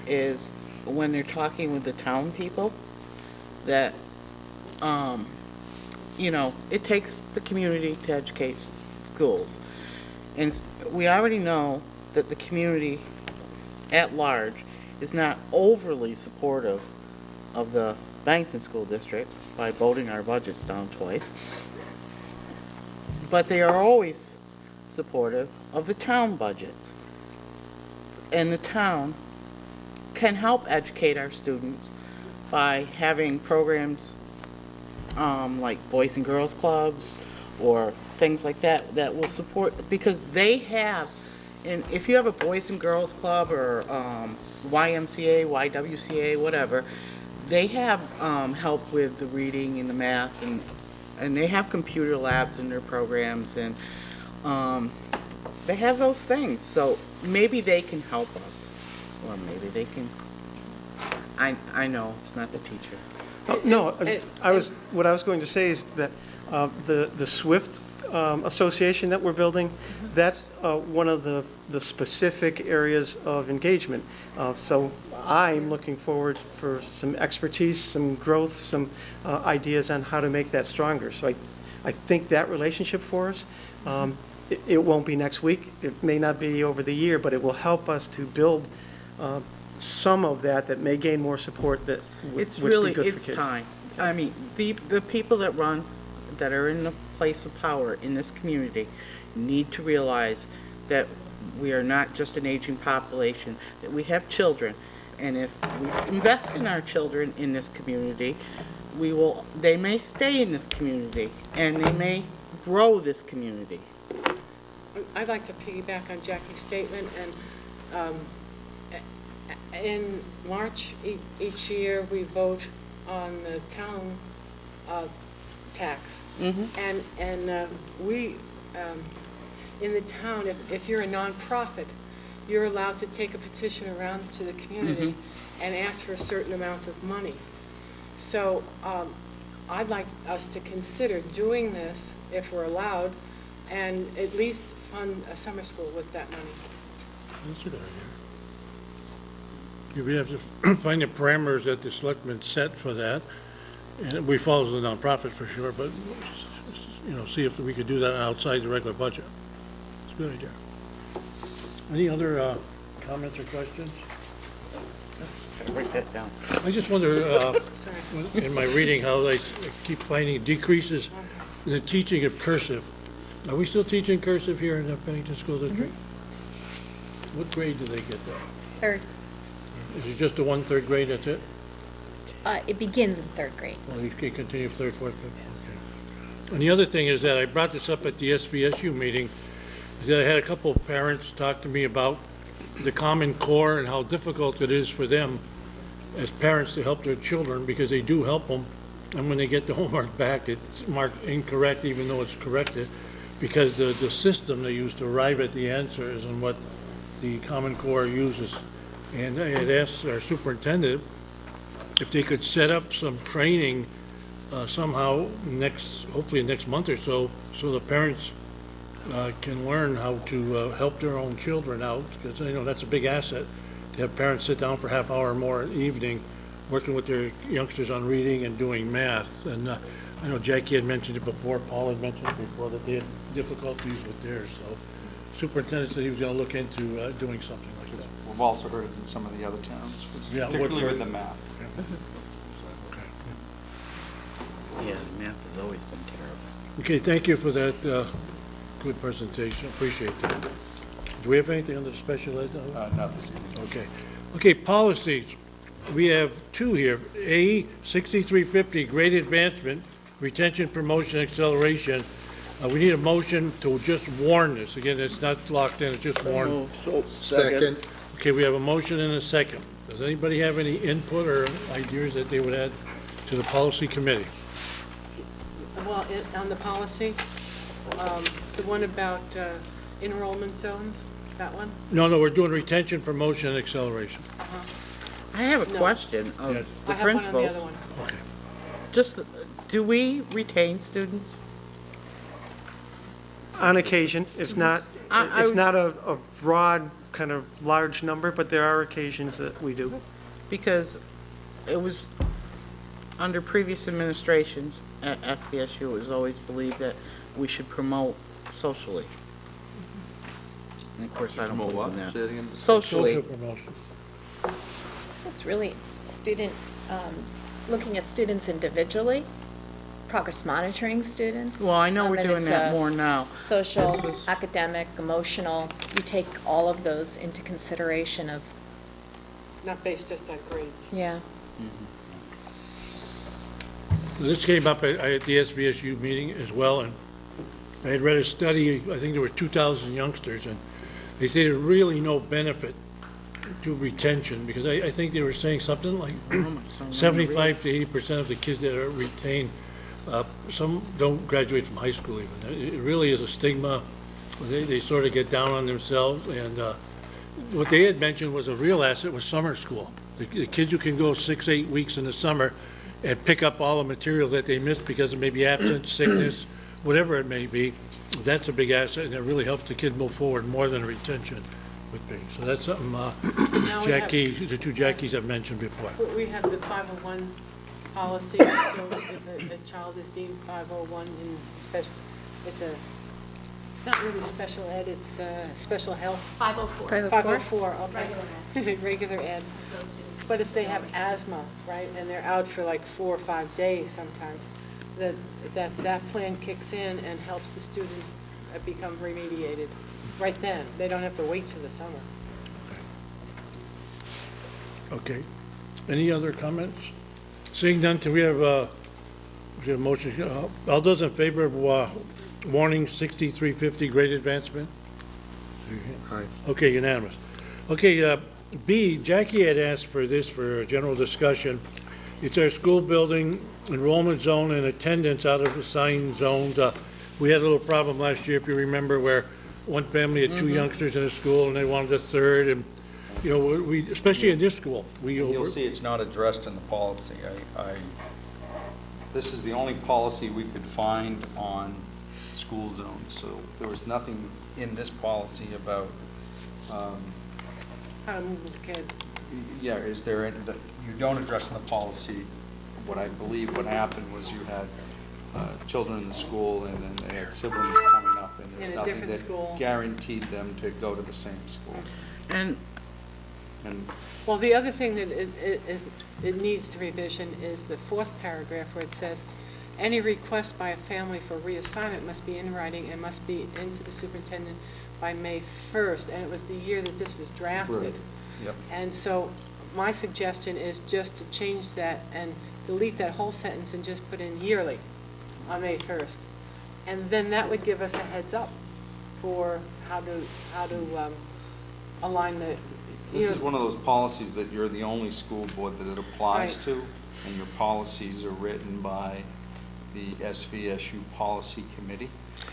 is when they're talking with the town people that you know, it takes the community to educate schools. And we already know that the community at large is not overly supportive of the Bennington School District by voting our budgets down twice. But they are always supportive of the town budgets. And the town can help educate our students by having programs like Boys and Girls Clubs or things like that that will support, because they have, and if you have a Boys and Girls Club or YMCA, YWCA, whatever, they have help with the reading and the math, and they have computer labs in their programs, and they have those things. So maybe they can help us, or maybe they can. I know it's not the teacher. Oh, no, what I was going to say is that the SWIFT association that we're building, that's one of the specific areas of engagement. So I'm looking forward for some expertise, some growth, some ideas on how to make that stronger. So I think that relationship for us, it won't be next week, it may not be over the year, but it will help us to build some of that may gain more support that would be good for kids. It's time. I mean, the people that are in the place of power in this community need to realize that we are not just an aging population, that we have children. And if we invest in our children in this community, they may stay in this community and they may grow this community. I'd like to piggyback on Jackie's statement, and in March each year, we vote on the town tax. And we, in the town, if you're a nonprofit, you're allowed to take a petition around to the community and ask for a certain amount of money. So I'd like us to consider doing this, if we're allowed, and at least fund a summer school with that money. That's a good idea. We have to find the parameters that the selectmen set for that, and we follow the nonprofit for sure, but, see if we could do that outside the regular budget. It's a good idea. Any other comments or questions? Write that down. I just wonder, Sorry. in my reading, how I keep finding decreases in the teaching of cursive. Are we still teaching cursive here in the Bennington School District? What grade do they get that? Third. Is it just the 1/3 grade, that's it? It begins in third grade. Well, you can continue third, fourth, fifth, okay. And the other thing is that I brought this up at the SVSU meeting, is that I had a couple of parents talk to me about the Common Core and how difficult it is for them as parents to help their children, because they do help them, and when they get the homework back, it's marked incorrect even though it's corrected, because the system they use to arrive at the answer isn't what the Common Core uses. And I had asked our superintendent if they could set up some training somehow hopefully next month or so the parents can learn how to help their own children out, because that's a big asset to have parents sit down for half hour or more in the evening working with their youngsters on reading and doing math. And I know Jackie had mentioned it before, Paul had mentioned it before, that they had difficulties with theirs. So superintendent said he was going to look into doing something like that. We've also heard it in some of the other towns, Yeah, particularly Woodford. with the math. Yeah, math has always been terrible. Okay, thank you for that good presentation, appreciate that. Do we have anything under special ed? Not this evening. Okay. Okay, policies. We have two here. A, 6350, grade advancement, retention, promotion, acceleration. We need a motion to just warn this. Again, it's not locked in, it's just warned. So, second. Okay, we have a motion and a second. Does anybody have any input or ideas that they would add to the policy committee? Well, on the policy, the one about enrollment zones, that one? No, we're doing retention, promotion, and acceleration. I have a No. question of Yes. the I have one on the principals. other one. Okay. Just, do we retain students? On occasion, it's not, I it's was- not a broad, kind of large number, but there are occasions that we do. Because it was, under previous administrations at SVSU, it was always believed that we should promote socially. And of course, I don't Promote believe in what? that. Say it again. Socially. Social promotion. It's really looking at students individually, progress monitoring students. Well, I know we're and doing it's, that more now. Social, This was- academic, emotional, you take all of those into consideration of, Not based just on grades. yeah. This came up at the SVSU meeting as well, and I had read a study, I think there were 2,000 youngsters, and they say there's really no benefit to retention, because I think they were saying something like 75 to 80% of the kids that are retained, some don't graduate from high school even. It really is a stigma. They sort of get down on themselves, and what they had mentioned was a real asset was summer school. The kids who can go 6-8 weeks in the summer and pick up all the material that they missed because of maybe absence, sickness, whatever it may be, that's a big asset, and it really helps the kid move forward more than retention would be. So that's something Now we have- Jackie, the two Jackies have mentioned before. We have the 501 policy, so if a child is deemed 501 in special, it's not really special ed, it's special health. 504. 504, okay. Regular Regular ed. But if they have asthma, right, and they're out for like 4 or 5 days sometimes, that plan kicks in and helps the student become remediated right then. They don't have to wait till the summer. Okay. Any other comments? Seeing none, can we have a motion? All those in favor of warning 6350 grade advancement? Aye. Okay, unanimous. Okay, B, Jackie had asked for this for a general discussion. It's our school building enrollment zone and attendance out of assigned zones. We had a little problem last year, if you remember, where one family had two youngsters in a school, and they wanted a third, and, you know, we, especially in this school, we And over... you'll see it's not addressed in the policy. This is the only policy we could find on school zones, so there was nothing in this policy about, How to move the kid. yeah, is there, you don't address in the policy, what I believe what happened was you had children in the school, and then they had siblings coming up, and In there's a nothing different school. that guaranteed them to go to the same school. And And Well, the other thing that it needs to revision is the fourth paragraph where it says, any request by a family for reassignment must be in writing and must be into the superintendent by May 1st, and it was the year that this was drafted. Right. Yep. And so my suggestion is just to change that and delete that whole sentence and just put in yearly on May 1st. And then that would give us a heads up for how to align the, This is one of those policies that you're the only school board that it applies Right. to, and your policies are written by the SVSU Policy Committee.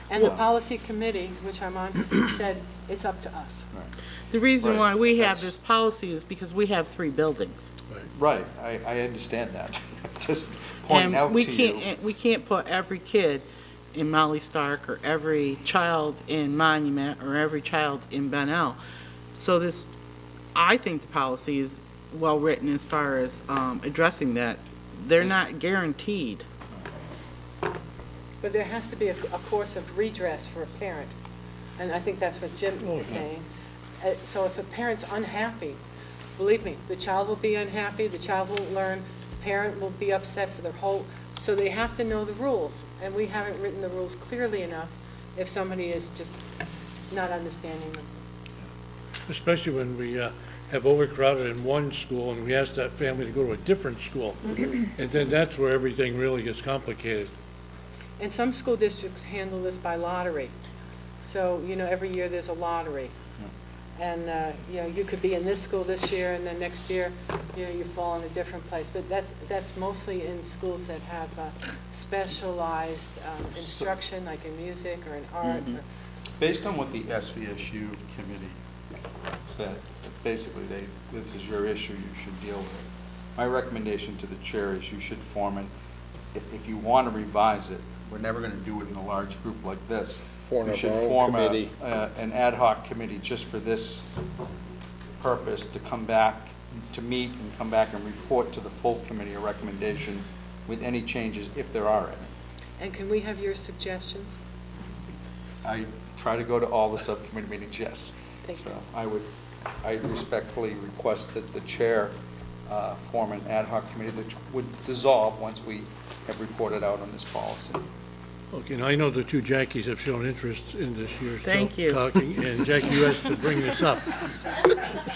and the policy committee, which I'm on, said it's up to us. the reason Right, why we have that's- this policy is because we have 3 buildings. Right, I understand that. Just pointing out And to you. we can't put every kid in Molly Stark, or every child in Monument, or every child in Bennell. So this, I think the policy is well-written as far as addressing that. They're not guaranteed. But there has to be a course of redress for a parent, and I think that's what Jim is saying. So if a parent's unhappy, believe me, the child will be unhappy, the child won't learn, the parent will be upset for their whole, so they have to know the rules, and we haven't written the rules clearly enough if somebody is just not understanding them. Especially when we have overcrowded in one school, and we ask that family to go to a different school. And then that's where everything really gets complicated. And some school districts handle this by lottery. So, you know, every year there's a lottery. And, you know, you could be in this school this year, and then next year, you know, you fall in a different place. But that's mostly in schools that have specialized instruction, like in music or in art. Or, Based on what the SVSU committee said, basically this is your issue, you should deal with it. My recommendation to the chair is you should form if you want to revise it, we're never going to do it in a large group like this. We should form an ad hoc committee just for this purpose, to come back, to meet and come back and report to the full committee a recommendation with any changes, if there are any. and can we have your suggestions? I try to go to all the subcommittee meetings, yes. Thank you. So I respectfully request that the chair form an ad hoc committee that would dissolve once we have reported out on this policy. Okay, now I know the two Jackies have shown interest in this year's Thank you. talking, and Jackie, you asked to bring this up.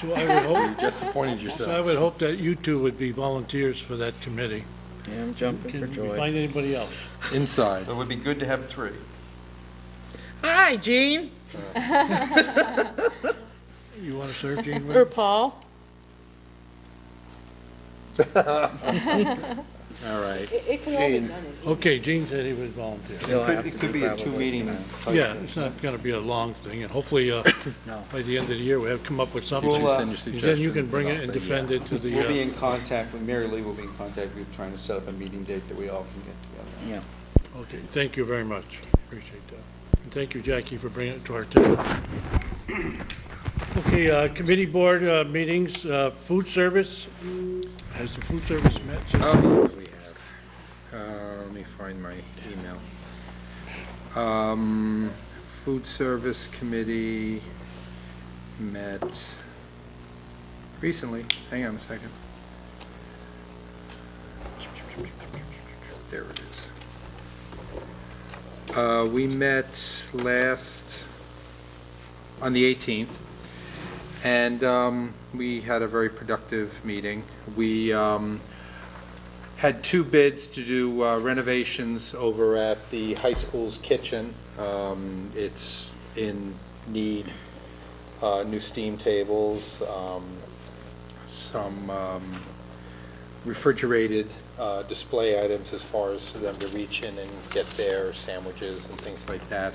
So I would hope, Just appointed yourself. so I would hope that you two would be volunteers for that committee. Yeah, I'm jumping for Can we joy. find anybody else? Inside. It would be good to have 3. Hi, Jean, You want to serve, Jean? or Paul. All right. It can all be done in Okay, Jean said he would volunteer. It could be a 2-meeting. Yeah, it's not going to be a long thing, and hopefully, by the end of the year, we have come up with something. We'll, Send your And then you can suggestions bring and it I'll and say defend yeah. it to the, We'll be in contact, Mary Lee will be in contact with trying to set up a meeting date that we all can get together. Yeah. okay, thank you very much. Appreciate that. And thank you, Jackie, for bringing it to our attention. Okay, committee board meetings, food service. Has the food service met? Oh, we have. Let me find my email. Food Service Committee met recently. Hang on a second. There it is. We met on the 18th, and we had a very productive meeting. We had 2 bids to do renovations over at the high school's kitchen. It's in need, new steam tables, some refrigerated display items as far as for them to reach in and get their sandwiches and things like that.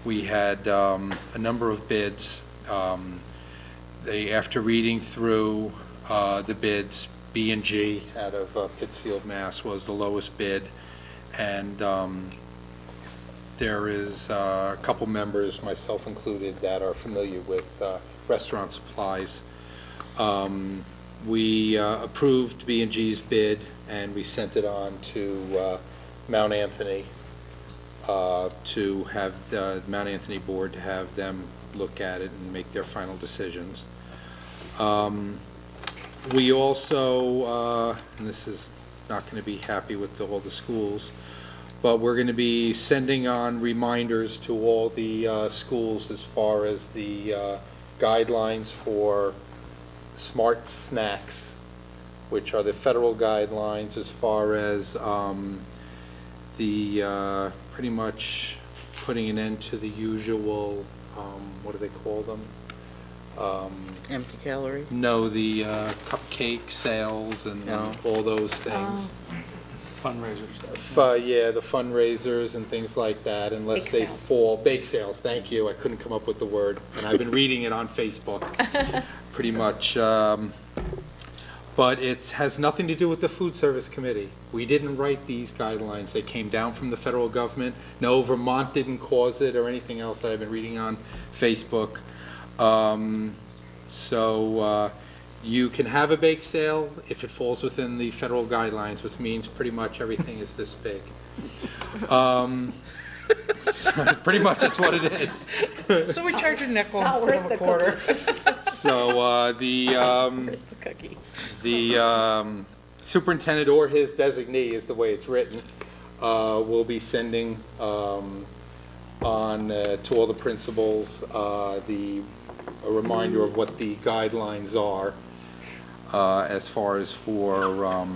We had a number of bids. After reading through the bids, B&G out of Pittsfield, Mass. was the lowest bid. And there is a couple members, myself included, that are familiar with restaurant supplies. We approved B&G's bid, and we sent it on to Mount Anthony to have the Mount Anthony board to have them look at it and make their final decisions. We also, and this is not going to be happy with all the schools, but we're going to be sending on reminders to all the schools as far as the guidelines for smart snacks, which are the federal guidelines as far as the pretty much putting an end to the usual, what do they call them? Empty calorie? No, the cupcake sales and all those things. Fundraisers. Yeah, the fundraisers and things like that, unless Bake they sales. fall, bake sales, thank you, I couldn't come up with the word, and I've been reading it on Facebook, pretty much. But it has nothing to do with the Food Service Committee. We didn't write these guidelines, they came down from the federal government. No, Vermont didn't cause it or anything else that I've been reading on Facebook. So you can have a bake sale if it falls within the federal guidelines, which means pretty much everything is this big. So pretty much that's what it is. So we charge a nickel instead of a quarter. So the superintendent or his designee is the way it's written, will be sending on to all the principals a reminder of what the guidelines are as far as for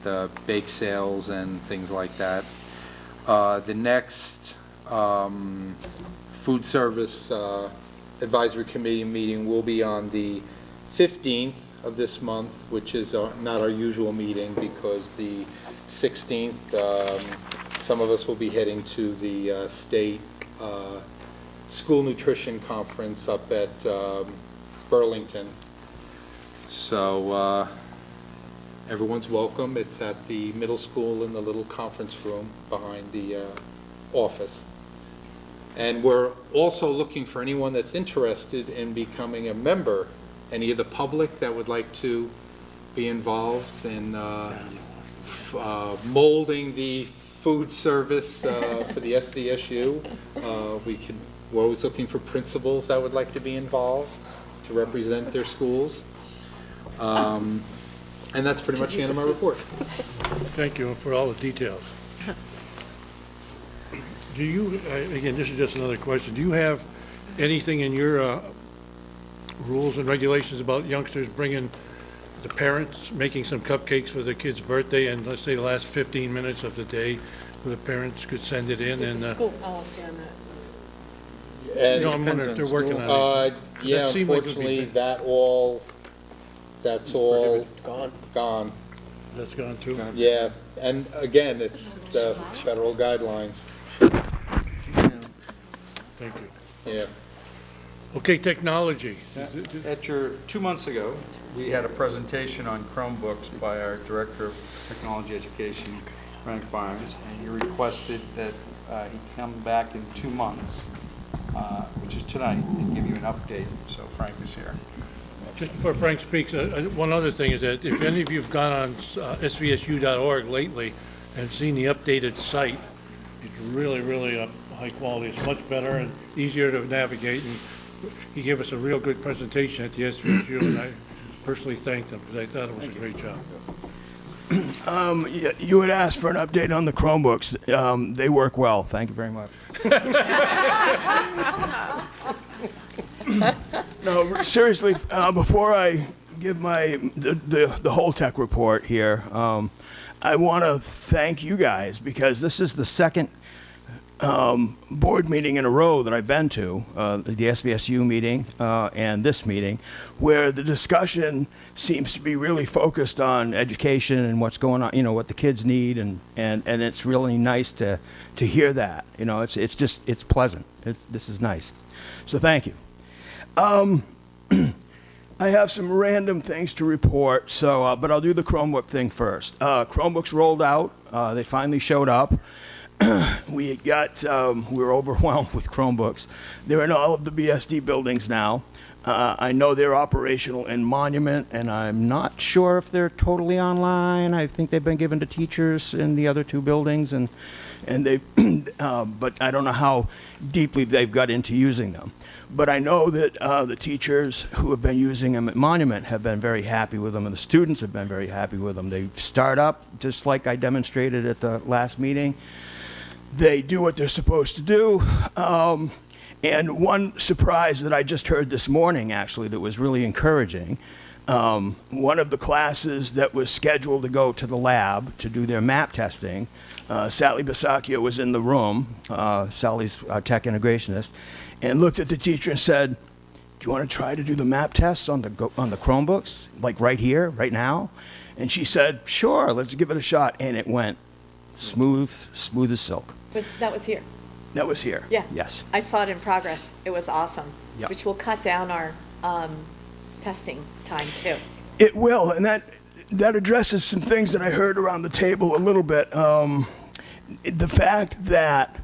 the bake sales and things like that. The next food service advisory committee meeting will be on the 15th of this month, which is not our usual meeting because the 16th, some of us will be heading to the state school nutrition conference up at Burlington. So everyone's welcome. It's at the middle school in the little conference room behind the office. And we're also looking for anyone that's interested in becoming a member, any of the public that would like to be involved in molding the food service for the SVSU. We're always looking for principals that would like to be involved to represent their schools. And that's pretty much the end of my report. Thank you for all the details. Do you, again, this is just another question, do you have anything in your rules and regulations about youngsters bringing the parents, making some cupcakes for their kid's birthday, and let's say the last 15 minutes of the day, where the parents could send it in? There's And a school policy on that. And I'm wondering if they're working on it. yeah, That seemed like it would be unfortunately, big. that's all gone. That's gone too? Yeah, and again, it's the federal guidelines. Thank you. Yeah. Okay, technology. At your, 2 months ago, we had a presentation on Chromebooks by our Director of Technology Education, Frank Barnes, and he requested that he come back in 2 months, which is tonight, and give you an update. So Frank is here. Just before Frank speaks, one other thing is that if any of you have gone on svsu.org lately and seen the updated site, it's really, really high quality. It's much better and easier to navigate, and he gave us a real good presentation at the SVSU, and I personally thanked him because I thought it was a great job. You had asked for an update on the Chromebooks. They work well. Thank you very much. No, seriously, before I give the whole tech report here, I want to thank you guys because this is the second board meeting in a row that I've been to, the SVSU meeting and this meeting, where the discussion seems to be really focused on education and what's going on, what the kids need, and it's really nice to hear that. It's pleasant. This is nice. So thank you. I have some random things to report, but I'll do the Chromebook thing first. Chromebooks rolled out. They finally showed up. We were overwhelmed with Chromebooks. They're in all of the BSD buildings now. I know they're operational in Monument, and I'm not sure if they're totally online. I think they've been given to teachers in the other two buildings, and they, but I don't know how deeply they've got into using them. But I know that the teachers who have been using them at Monument have been very happy with them, and the students have been very happy with them. They start up, just like I demonstrated at the last meeting. They do what they're supposed to do. And one surprise that I just heard this morning, actually, that was really encouraging, one of the classes that was scheduled to go to the lab to do their map testing, Sally Bisacchio was in the room, Sally's our tech integrationist, and looked at the teacher and said, "Do you want to try to do the map tests on the Chromebooks, like right here, right now?" And she said, "Sure, let's give it a shot." And it went smooth as silk. That was here. That was here. Yeah. Yes. I saw it in progress. It was awesome. Yep. Which will cut down our testing time too. It will, and that addresses some things that I heard around the table a little bit. The fact that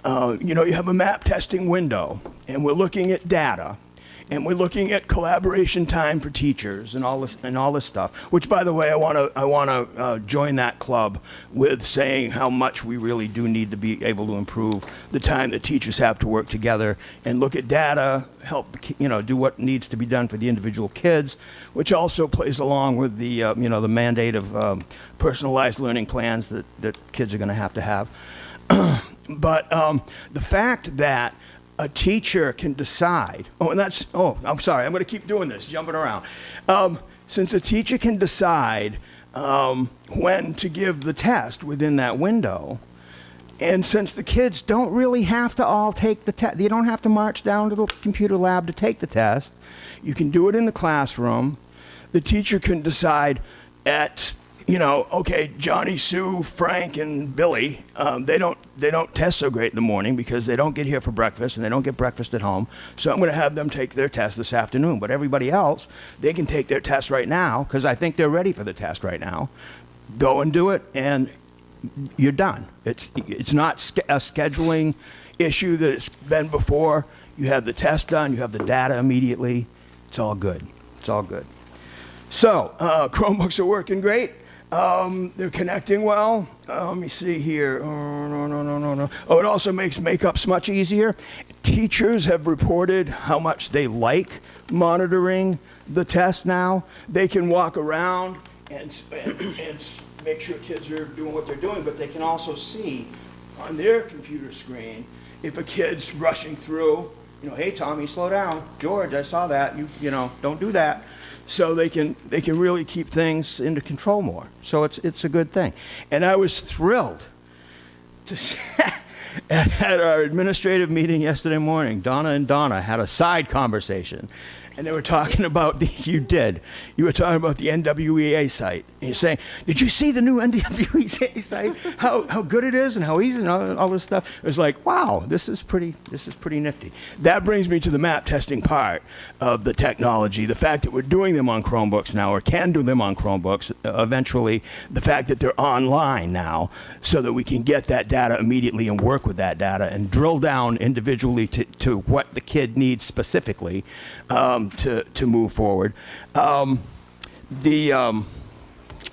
you have a map testing window, and we're looking at data, and we're looking at collaboration time for teachers and all this stuff. Which, by the way, I want to join that club with saying how much we really do need to be able to improve the time that teachers have to work together and look at data, help do what needs to be done for the individual kids, which also plays along with the the mandate of personalized learning plans that kids are going to have. But the fact that a teacher can decide, I'm sorry, I'm going to keep doing this, jumping around. Since a teacher can decide when to give the test within that window, and since the kids don't really have to all take the test, you don't have to march down to the computer lab to take the test, you can do it in the classroom. The teacher can decide at okay, Johnny, Sue, Frank, and Billy, they don't test so great in the morning because they don't get here for breakfast and they don't get breakfast at home. So I'm going to have them take their test this afternoon. But everybody else, they can take their test right now because I think they're ready for the test right now. Go and do it, and you're done. It's not a scheduling issue that it's been before. You have the test done. You have the data immediately. It's all good. It's all good. So Chromebooks are working great. They're connecting well. Let me see here. No. Oh, it also makes makeups much easier. Teachers have reported how much they like monitoring the test now. They can walk around and make sure kids are doing what they're doing, but they can also see on their computer screen if a kid's rushing through, hey, Tommy, slow down. George, I saw that. You don't do that. So they can really keep things under control more. So it's a good thing. And I was thrilled to see at our administrative meeting yesterday morning, Donna and Donna had a side conversation. And they were talking about you were talking about the NWEA site. And you're saying, did you see the new NWEA site? How good it is and how easy and all this stuff. It was like, wow, this is pretty nifty. That brings me to the map testing part of the technology. The fact that we're doing them on Chromebooks now, or can do them on Chromebooks eventually, the fact that they're online now so that we can get that data immediately and work with that data and drill down individually to what the kid needs specifically. To move forward. Where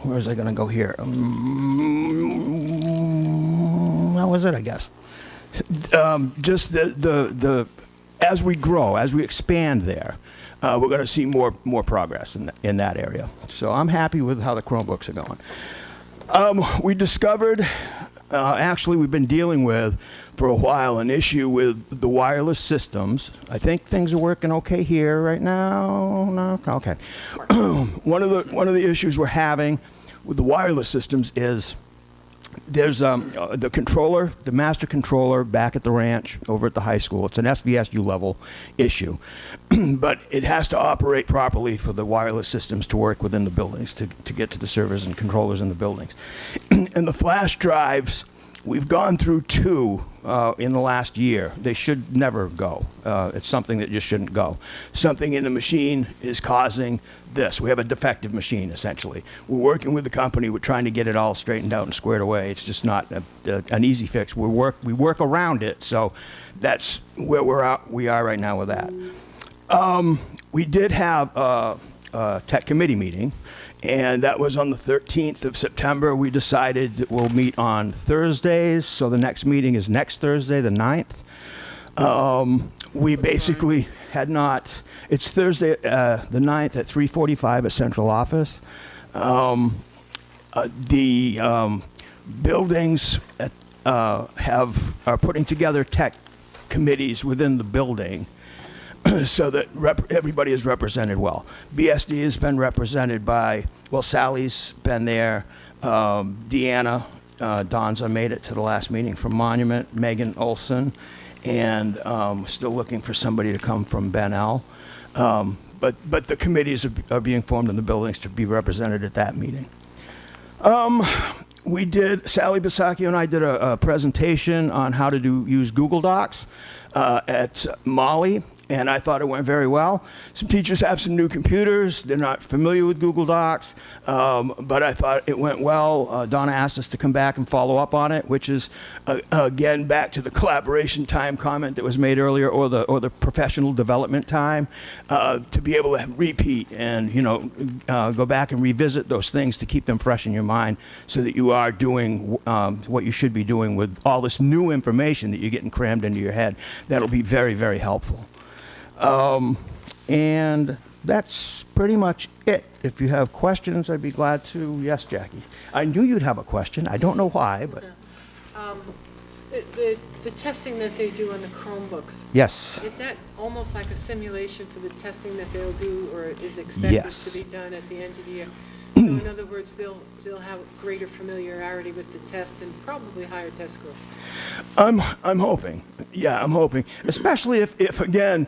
was I going to go here? That was it, I guess. Just the as we grow, as we expand there, we're going to see more progress in that area. So I'm happy with how the Chromebooks are going. We discovered. Actually, we've been dealing with, for a while, an issue with the wireless systems. I think things are working okay here right now. No? Okay. One of the issues we're having with the wireless systems is there's the controller, the master controller back at the ranch over at the high school. It's an SVSU level issue, but it has to operate properly for the wireless systems to work within the buildings to get to the servers and controllers in the buildings. And the flash drives, we've gone through 2 in the last year. They should never go. It's something that just shouldn't go. Something in the machine is causing this. We have a defective machine, essentially. We're working with the company. We're trying to get it all straightened out and squared away. It's just not an easy fix. We work around it, so that's where we are right now with that. We did have a tech committee meeting, and that was on the 13th of September. We decided that we'll meet on Thursdays, so the next meeting is next Thursday, the 9th. We basically had not, it's Thursday, the 9th at 3:45 at central office. The buildings are putting together tech committees within the building so that everybody is represented well. BSD has been represented by, well, Sally's been there, Deanna Donza made it to the last meeting from Monument, Megan Olson, and still looking for somebody to come from Ben L. But the committees are being formed in the buildings to be represented at that meeting. Sally Bisacchio and I did a presentation on how to use Google Docs at Molly, and I thought it went very well. Some teachers have some new computers. They're not familiar with Google Docs, but I thought it went well. Donna asked us to come back and follow up on it, which is, again, back to the collaboration time comment that was made earlier, or the professional development time, to be able to repeat and, go back and revisit those things to keep them fresh in your mind so that you are doing what you should be doing with all this new information that you're getting crammed into your head. That'll be very, very helpful. And that's pretty much it. If you have questions, I'd be glad to. Yes, Jackie. I knew you'd have a question. I don't know why, but. The testing that they do on the Chromebooks. Yes. Is that almost like a simulation for the testing that they'll do, or is expected Yes. to be done at the end of the year? So in other words, they'll have greater familiarity with the test and probably higher test scores. I'm hoping. Yeah, I'm hoping. Especially if again,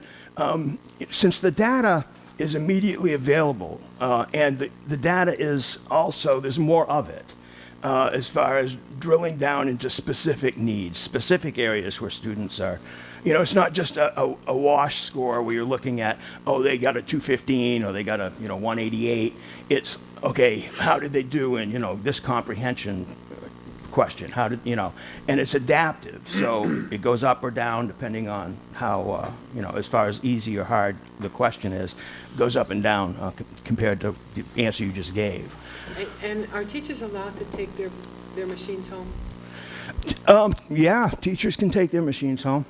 since the data is immediately available, and the data is also, there's more of it, as far as drilling down into specific needs, specific areas where students are. It's not just a wash score where you're looking at, they got a 215 or they got a 188. It's, okay, how did they do in, this comprehension question? How did, and it's adaptive. So it goes up or down depending on how, as far as easy or hard the question is, it goes up and down compared to the answer you just gave. And are teachers allowed to take their machines home? Yeah, teachers can take their machines home.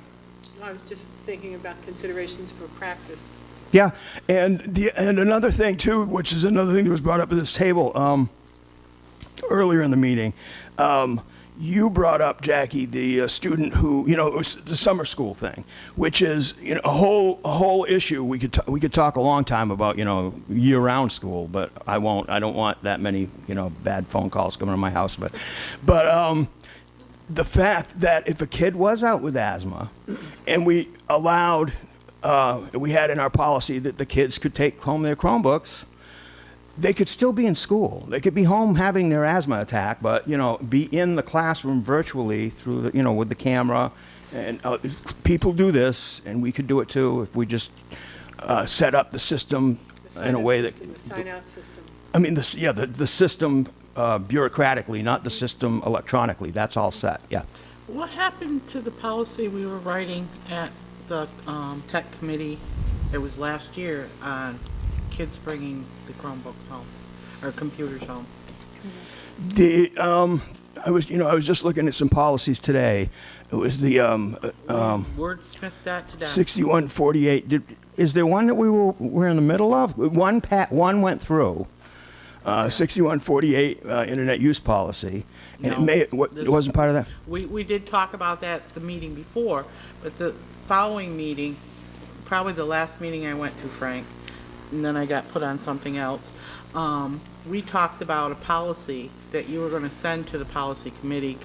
I was just thinking about considerations for practice. Yeah, and another thing too, which is another thing that was brought up at this table earlier in the meeting. You brought up, Jackie, the student who, it was the summer school thing, which is a whole issue. We could talk a long time about year-round school, but I won't. I don't want that many bad phone calls coming to my house. But the fact that if a kid was out with asthma, and we allowed, we had in our policy that the kids could take home their Chromebooks, they could still be in school. They could be home having their asthma attack, but, be in the classroom virtually through the, with the camera. And people do this, and we could do it too if we just set up the system in a way that. The sign-out system. I mean, the system bureaucratically, not the system electronically. That's all set, yeah. What happened to the policy we were writing at the tech committee, it was last year, on kids bringing the Chromebooks home, or computers home? I was just looking at some policies today. It was the Wordsmith that to death. 6148. Is there one that we're in the middle of? One went through. 6148 internet use policy, and No, it wasn't part of that. We did talk about that the meeting before, but the following meeting, probably the last meeting I went to, Frank, and then I got put on something else. we talked about a policy that you were gonna send to the policy committee,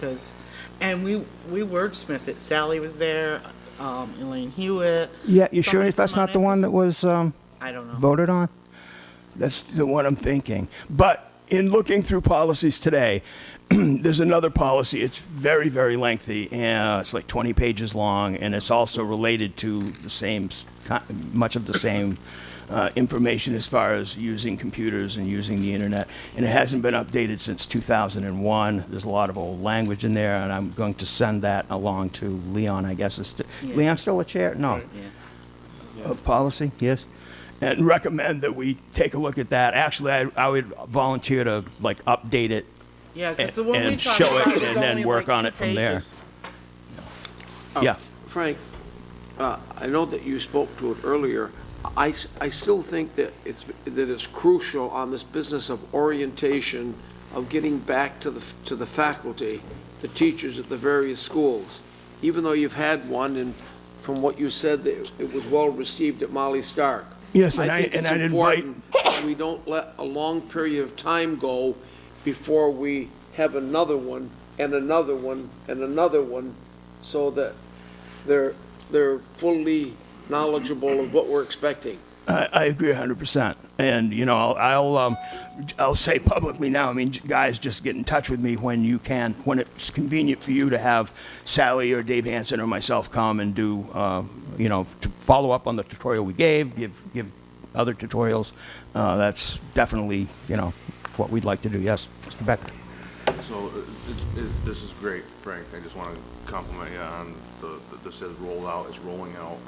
and we wordsmithed it. Sally was there, Elaine Hewitt. Yeah, you sure somebody that's from not the one that was I don't know. voted on? That's the one I'm thinking. But in looking through policies today, there's another policy. It's very, very lengthy, and it's like 20 pages long, and it's also related to the same, much of the same information as far as using computers and using the internet. And it hasn't been updated since 2001. There's a lot of old language in there, and I'm going to send that along to Leon, I guess. Leon still a chair? No. Yeah. Policy, yes. And recommend that we take a look at that. Actually, I would volunteer to like update it Yeah, because the one we and talked show about it was and then only work like on 2 it from there. pages. Yeah. Frank, I know that you spoke to it earlier. I still think that it's crucial on this business of orientation, of getting back to the faculty, the teachers at the various schools. Even though you've had one, and from what you said, that it was well received at Molly Stark. Yes, and I think it's I'd invite, important that we don't let a long period of time go before we have another one and another one and another one, so that they're fully knowledgeable of what we're expecting. I agree 100%. And, you know, I'll say publicly now, I mean, guys, just get in touch with me when you can, when it's convenient for you to have Sally or Dave Hansen or myself come and do, you know, to follow up on the tutorial we gave, give other tutorials. That's definitely, you know, what we'd like to do. Yes, Mr. Becker. So this is great, Frank. I just want to compliment you on this has rolled out, it's rolling out.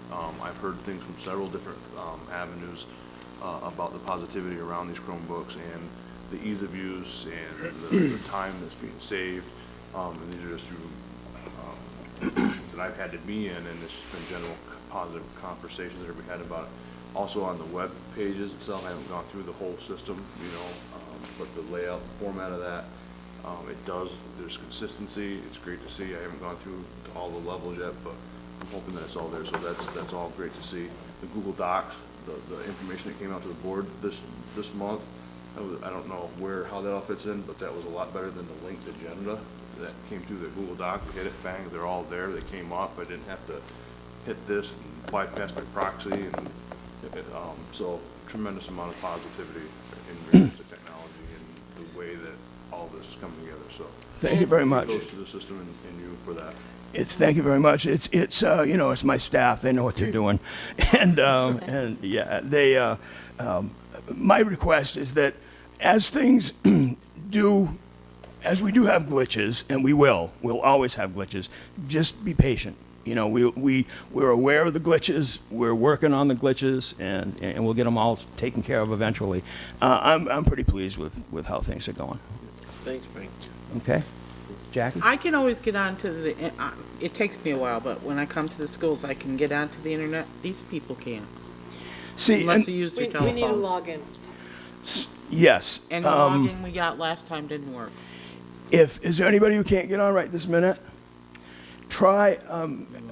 I've heard things from several different avenues about the positivity around these Chromebooks and the ease of use and the time that's being saved. And these are just through that I've had to be in, and it's just been general positive conversations that we've had about it. Also on the web pages itself, I haven't gone through the whole system, you know, but the layout, format of that, there's consistency. It's great to see. I haven't gone through all the levels yet, but I'm hoping that it's all there. So that's all great to see. The Google Docs, the information that came out to the board this month, I don't know how that all fits in, but that was a lot better than the linked agenda that came through the Google Doc. Hit it, bang, they're all there. They came up. I didn't have to hit this and bypass my proxy, and so tremendous amount of positivity in regards to technology and the way that all this is coming together. So Thank you very much. kudos to the system and you for that. Thank you very much. It's you know, it's my staff. They know what they're doing, and yeah, they. My request is that as things as we do have glitches, and we'll always have glitches. Just be patient. You know, we're aware of the glitches. We're working on the glitches, and we'll get them all taken care of eventually. I'm pretty pleased with how things are going. Thanks, Frank. Okay, Jackie. I can always get onto it takes me a while, but when I come to the schools, I can get onto the internet. These people can't. See, Unless you use their We telephones. need a login. yes. And the login we got last time didn't work. Is there anybody who can't get on right this minute? Try,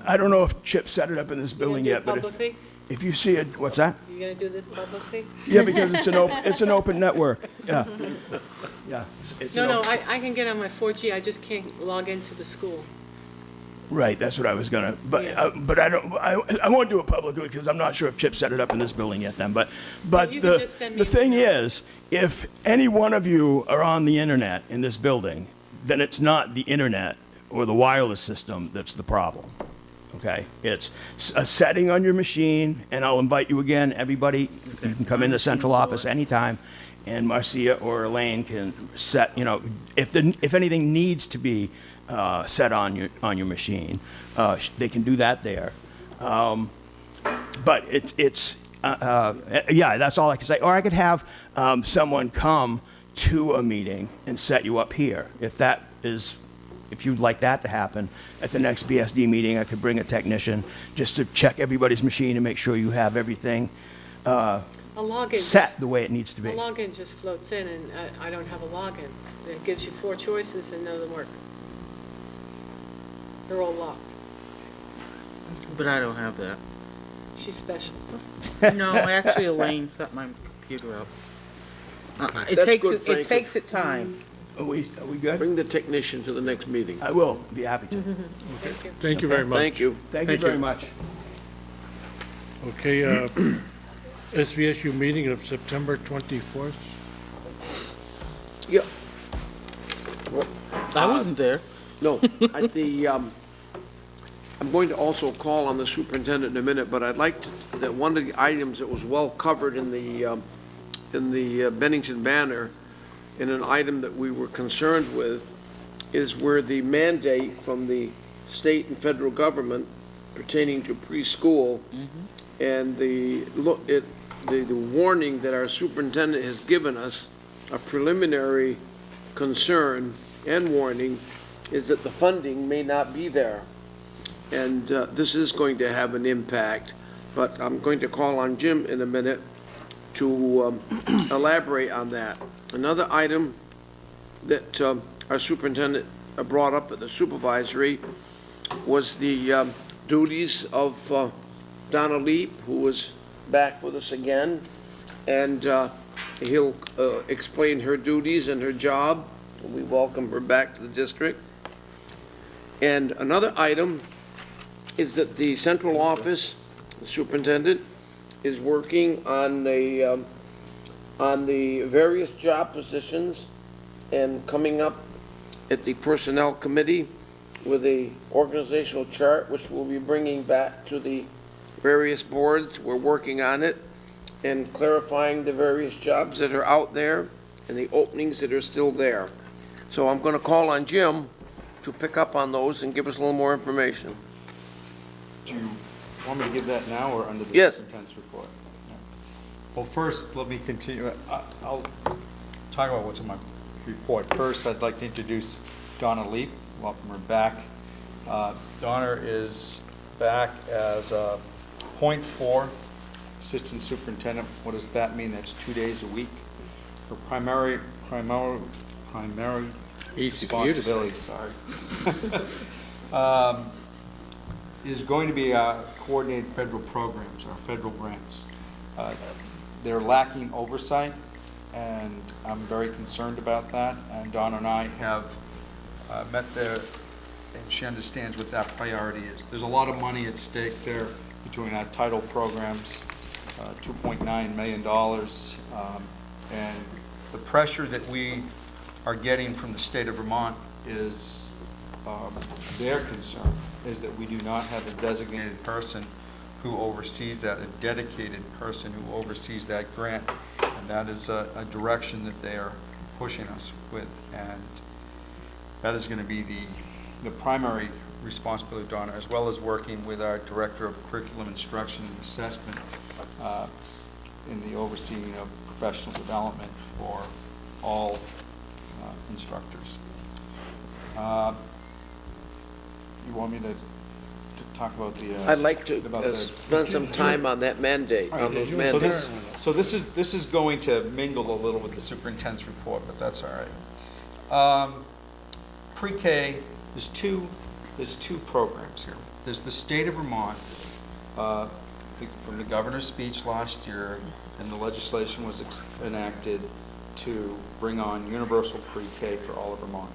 I don't know if Chip set it up in this building You yet, gonna but do it publicly? if you see it, what's that? You gonna do this publicly? Yeah, because it's an open network, yeah. Yeah. it's an No, op- I can get on my 4G, I just can't log into the school. Right, that's what I was gonna, but, Yeah. but I won't do it publicly because I'm not sure if Chip set it up in this building yet then, but You can just send me the thing an email. is, if any one of you are on the internet in this building, then it's not the internet or the wireless system that's the problem, okay? It's a setting on your machine, and I'll invite you again, everybody, you can come in the central office anytime, and Marcia or Elaine can set, you know, if anything needs to be set on your machine, they can do that there. But yeah, that's all I can say. Or I could have someone come to a meeting and set you up here, if you'd like that to happen. At the next BSD meeting, I could bring a technician just to check everybody's machine and make sure you have everything A login. set the way it needs to be. A login just floats in, and I don't have a login. It gives you 4 choices and none of them work. They're all locked. But I don't have that. She's special. No, actually Elaine set my computer up. It That's takes, good, it Frank. takes it time. Are we good? Bring the technician to the next meeting. I will, be happy to. Thank you. Thank you very much. Thank you. Thank you very much. Okay, SVSU meeting of September 24th. Yeah, I wasn't there. no, at the, I'm going to also call on the superintendent in a minute, but I'd like to, that one of the items that was well covered in the Bennington banner, in an item that we were concerned with, is where the mandate from the state and federal government pertaining to preschool and the warning that our superintendent has given us, a preliminary concern and warning, is that the funding may not be there. And this is going to have an impact, but I'm going to call on Jim in a minute to elaborate on that. Another item that our superintendent brought up at the supervisory was the duties of Donna Leap, who was back with us again, and he'll explain her duties and her job. We welcome her back to the district. And another item is that the central office, the superintendent, is working on the various job positions and coming up at the personnel committee with a organizational chart, which we'll be bringing back to the various boards. We're working on it and clarifying the various jobs that are out there and the openings that are still there. So I'm going to call on Jim to pick up on those and give us a little more information. Do you want me to give that now or under the Yes. superintendent's report? Yeah. Well, first, let me continue. I'll talk about what's in my report. First, I'd like to introduce Donna Leap. Welcome her back. Donna is back as a .4 assistant superintendent. What does that mean? That's 2 days a week. Her primary responsibility, is going to be coordinate federal programs or federal grants. They're lacking oversight, and I'm very concerned about that. And Donna and I have met there, and she understands what that priority is. There's a lot of money at stake there between our title programs, $2.9 million, and the pressure that we are getting from the state of Vermont is their concern is that we do not have a designated person who oversees that, a dedicated person who oversees that grant, and that is a direction that they are pushing us with, and that is going to be the primary responsibility of Donna, as well as working with our Director of Curriculum Instruction and Assessment in the overseeing of professional development for all instructors. You want me to talk about the? I'd like to about the- spend some time on that mandate, on those So mandates. this is going to mingle a little with the superintendent's report, but that's all right. Pre-K, there's two programs here. There's the state of Vermont, from the governor's speech last year, and the legislation was enacted to bring on universal pre-K for all of Vermont.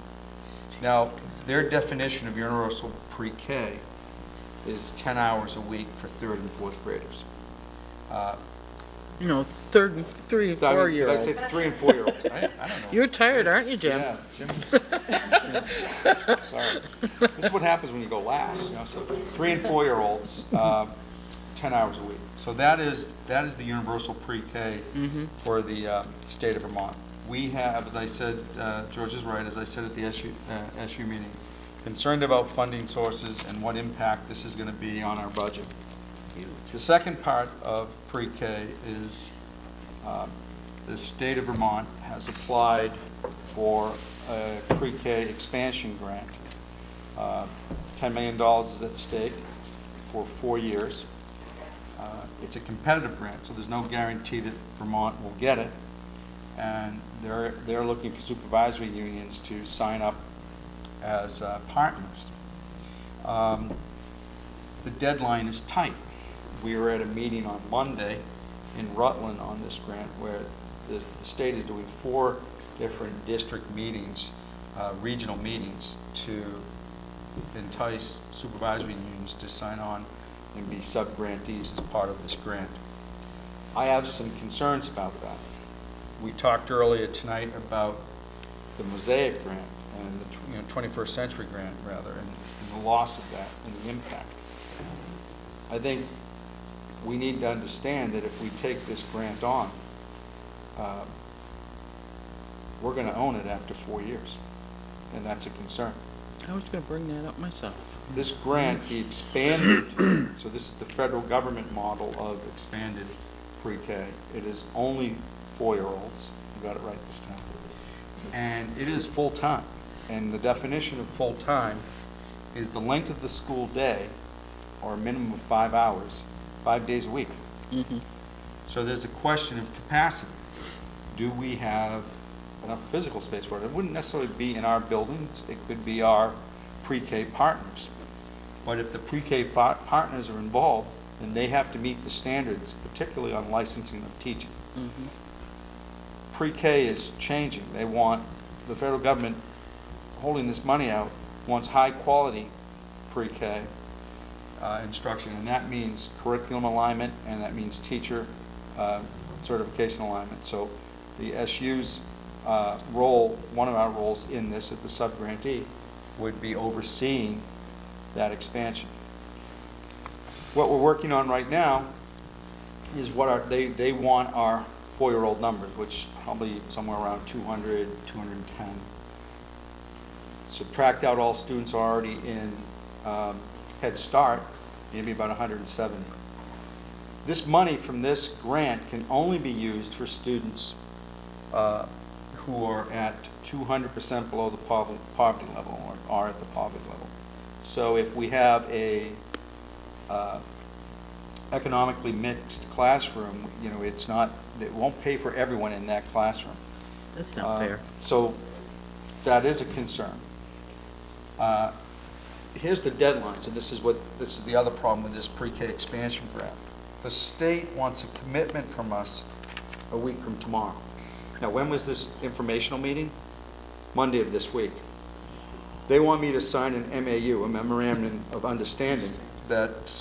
Now, their definition of universal pre-K is 10 hours a week for 3rd and 4th graders. You know, 3 and 4 year Did I olds. say 3 and 4 year olds? I don't know. You're tired, aren't you, Jim? Yeah, Jim's, yeah. Sorry. This is what happens when you go last, you know, so 3 and 4 year olds, 10 hours a week. So that is the universal pre-K for the state of Vermont. We have, as I said, George is right, as I said at the SU meeting, concerned about funding sources and what impact this is going to be on our budget. The second part of pre-K is the state of Vermont has applied for a pre-K expansion grant. $10 million is at stake for 4 years. It's a competitive grant, so there's no guarantee that Vermont will get it. And they're looking for supervisory unions to sign up as partners. The deadline is tight. We were at a meeting on Monday in Rutland on this grant where the state is doing 4 different district meetings, regional meetings, to entice supervisory unions to sign on and be sub-grantees as part of this grant. I have some concerns about that. We talked earlier tonight about the Mosaic grant and the 21st Century grant, rather, and the loss of that and the impact. I think we need to understand that if we take this grant on, we're going to own it after 4 years, and that's a concern. I was going to bring that up myself. This grant, the expanded, so this is the federal government model of expanded pre-K. It is only 4-year-olds. You got it right this time. And it is full-time. And the definition of full-time is the length of the school day, or a minimum of 5 hours, 5 days a week. Mm-hmm. So there's a question of capacity. Do we have enough physical space for it? It wouldn't necessarily be in our buildings. It could be our pre-K partners. But if the pre-K partners are involved, then they have to meet the standards, particularly on licensing of teaching. Mm-hmm. Pre-K is changing. They want, the federal government holding this money out wants high-quality pre-K instruction, and that means curriculum alignment, and that means teacher certification alignment. So the SU's role, one of our roles in this at the sub-grantee, would be overseeing that expansion. What we're working on right now is what they want our 4-year-old numbers, which probably somewhere around 200, 210. Subtract out all students already in Head Start, maybe about 170. This money from this grant can only be used for students who are at 200% below the poverty level, or are at the poverty level. So if we have a economically mixed classroom, you know, it won't pay for everyone in that classroom. That's not fair. So that is a concern. Here's the deadlines, and this is the other problem with this pre-K expansion grant. The state wants a commitment from us a week from tomorrow. Now, when was this informational meeting? Monday of this week. They want me to sign an MAU, a memorandum of understanding, that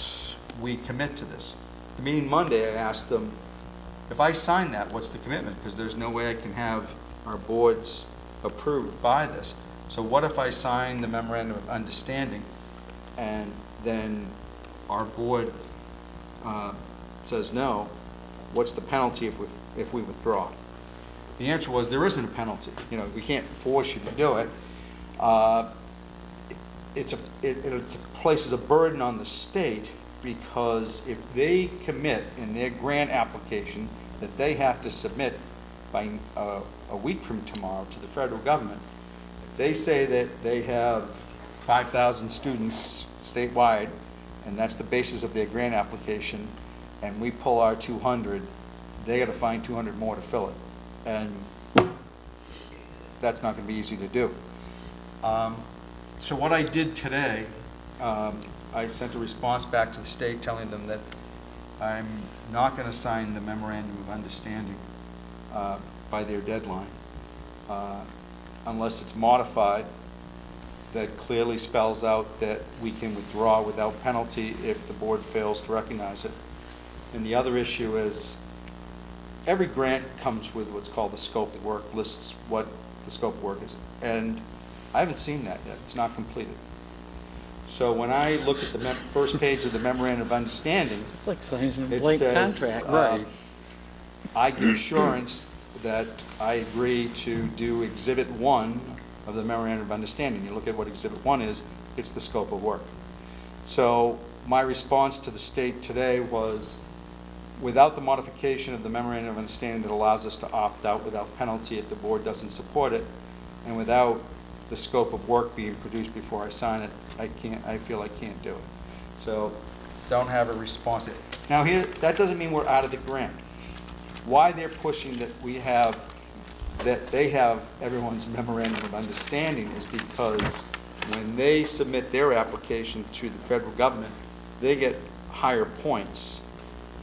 we commit to this. The meeting Monday, I asked them, if I sign that, what's the commitment? Because there's no way I can have our boards approved by this. So what if I sign the memorandum of understanding and then our board says no? What's the penalty if we withdraw? The answer was there isn't a penalty. You know, we can't force you to do it. It places a burden on the state, because if they commit in their grant application that they have to submit by a week from tomorrow to the federal government, if they say that they have 5,000 students statewide, and that's the basis of their grant application, and we pull our 200, they got to find 200 more to fill it. And that's not going to be easy to do. So what I did today, I sent a response back to the state telling them that I'm not going to sign the memorandum of understanding by their deadline unless it's modified, that clearly spells out that we can withdraw without penalty if the board fails to recognize it. And the other issue is every grant comes with what's called the scope of work, lists what the scope of work is. And I haven't seen that yet. It's not completed. So when I look at the first page of the memorandum of understanding, It's like signing a it blank says, contract. I give assurance that I agree to do Exhibit 1 of the memorandum of understanding. You look at what Exhibit 1 is, it's the scope of work. So my response to the state today was, without the modification of the memorandum of understanding that allows us to opt out without penalty if the board doesn't support it, and without the scope of work being produced before I sign it, I feel I can't do it. So don't have a response. Now here, that doesn't mean we're out of the grant. Why they're pushing that they have everyone's memorandum of understanding is because when they submit their application to the federal government, they get higher points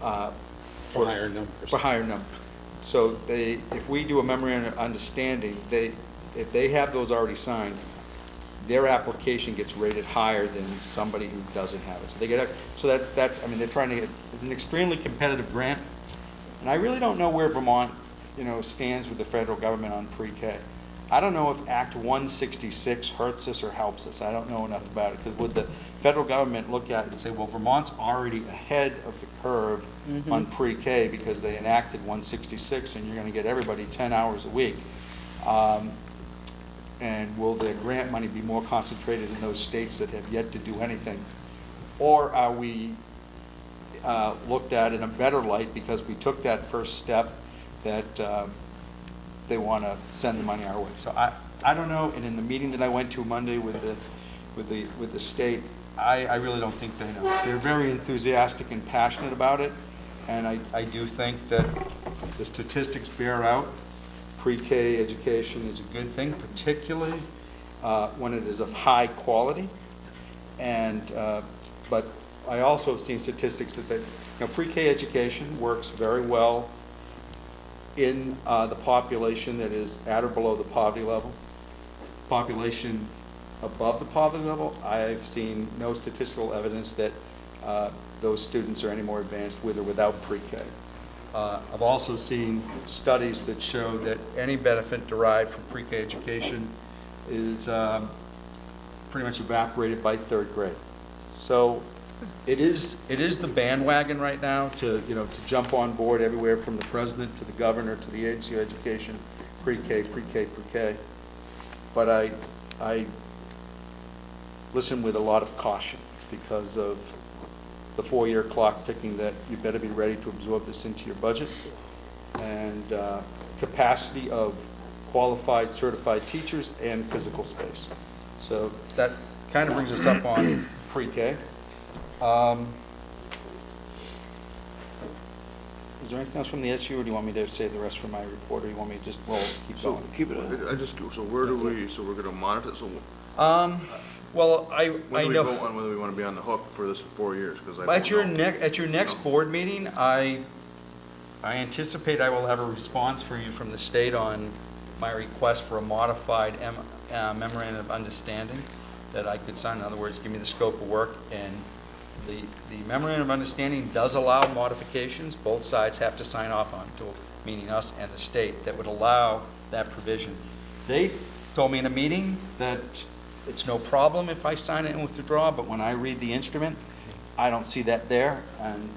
for higher numbers. So if we do a memorandum of understanding, if they have those already signed, their application gets rated higher than somebody who doesn't have it. So they get, that's, I mean, they're trying to get, it's an extremely competitive grant. And I really don't know where Vermont, stands with the federal government on pre-K. I don't know if Act 166 hurts us or helps us. I don't know enough about it, because would the federal government look at it and say, well, Vermont's already ahead of the curve on pre-K because they enacted 166 and you're going to get everybody 10 hours a week. And will the grant money be more concentrated in those states that have yet to do anything? Or are we looked at in a better light because we took that first step that they want to send the money our way? So I don't know, and in the meeting that I went to Monday with the state, I really don't think they know. They're very enthusiastic and passionate about it, and I do think that the statistics bear out. Pre-K education is a good thing, particularly when it is of high quality. And but I also have seen statistics that say, pre-K education works very well in the population that is at or below the poverty level. Population above the poverty level, I've seen no statistical evidence that those students are any more advanced with or without pre-K. I've also seen studies that show that any benefit derived from pre-K education is pretty much evaporated by third grade. So it is the bandwagon right now to jump on board everywhere from the president to the governor to the agency of education, pre-K, pre-K, pre-K. But I listen with a lot of caution because of the 4-year clock ticking, that you better be ready to absorb this into your budget, and capacity of qualified, certified teachers and physical space. So that kind of brings us up on pre-K. Is there anything else from the SU, or do you want me to save the rest for my report, or you want me to just keep going? Keep it. So where do we, so we're gonna monitor, so Well, I when do we know. vote on whether we wanna be on the hook for this for 4 years? Because I At your don't know. at your next board meeting, I anticipate I will have a response for you from the state on my request for a modified memorandum of understanding that I could sign. In other words, give me the scope of work, and the memorandum of understanding does allow modifications. Both sides have to sign off on it, meaning us and the state, that would allow that provision. They told me in a meeting that it's no problem if I sign it and withdraw, but when I read the instrument, I don't see that there, and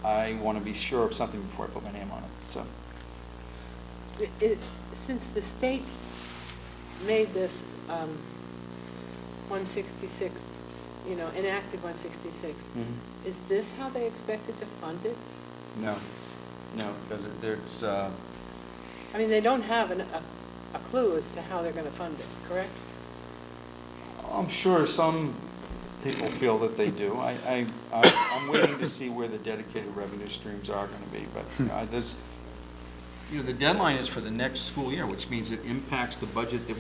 I want to be sure of something before I put my name on it. So, Since the state made this 166, enacted 166, is this how they expected to fund it? no, because it's. I mean, they don't have a clue as to how they're going to fund it, correct? I'm sure some people feel that they do. I'm waiting to see where the dedicated revenue streams are going to be, but the deadline is for the next school year, which means it impacts the budget that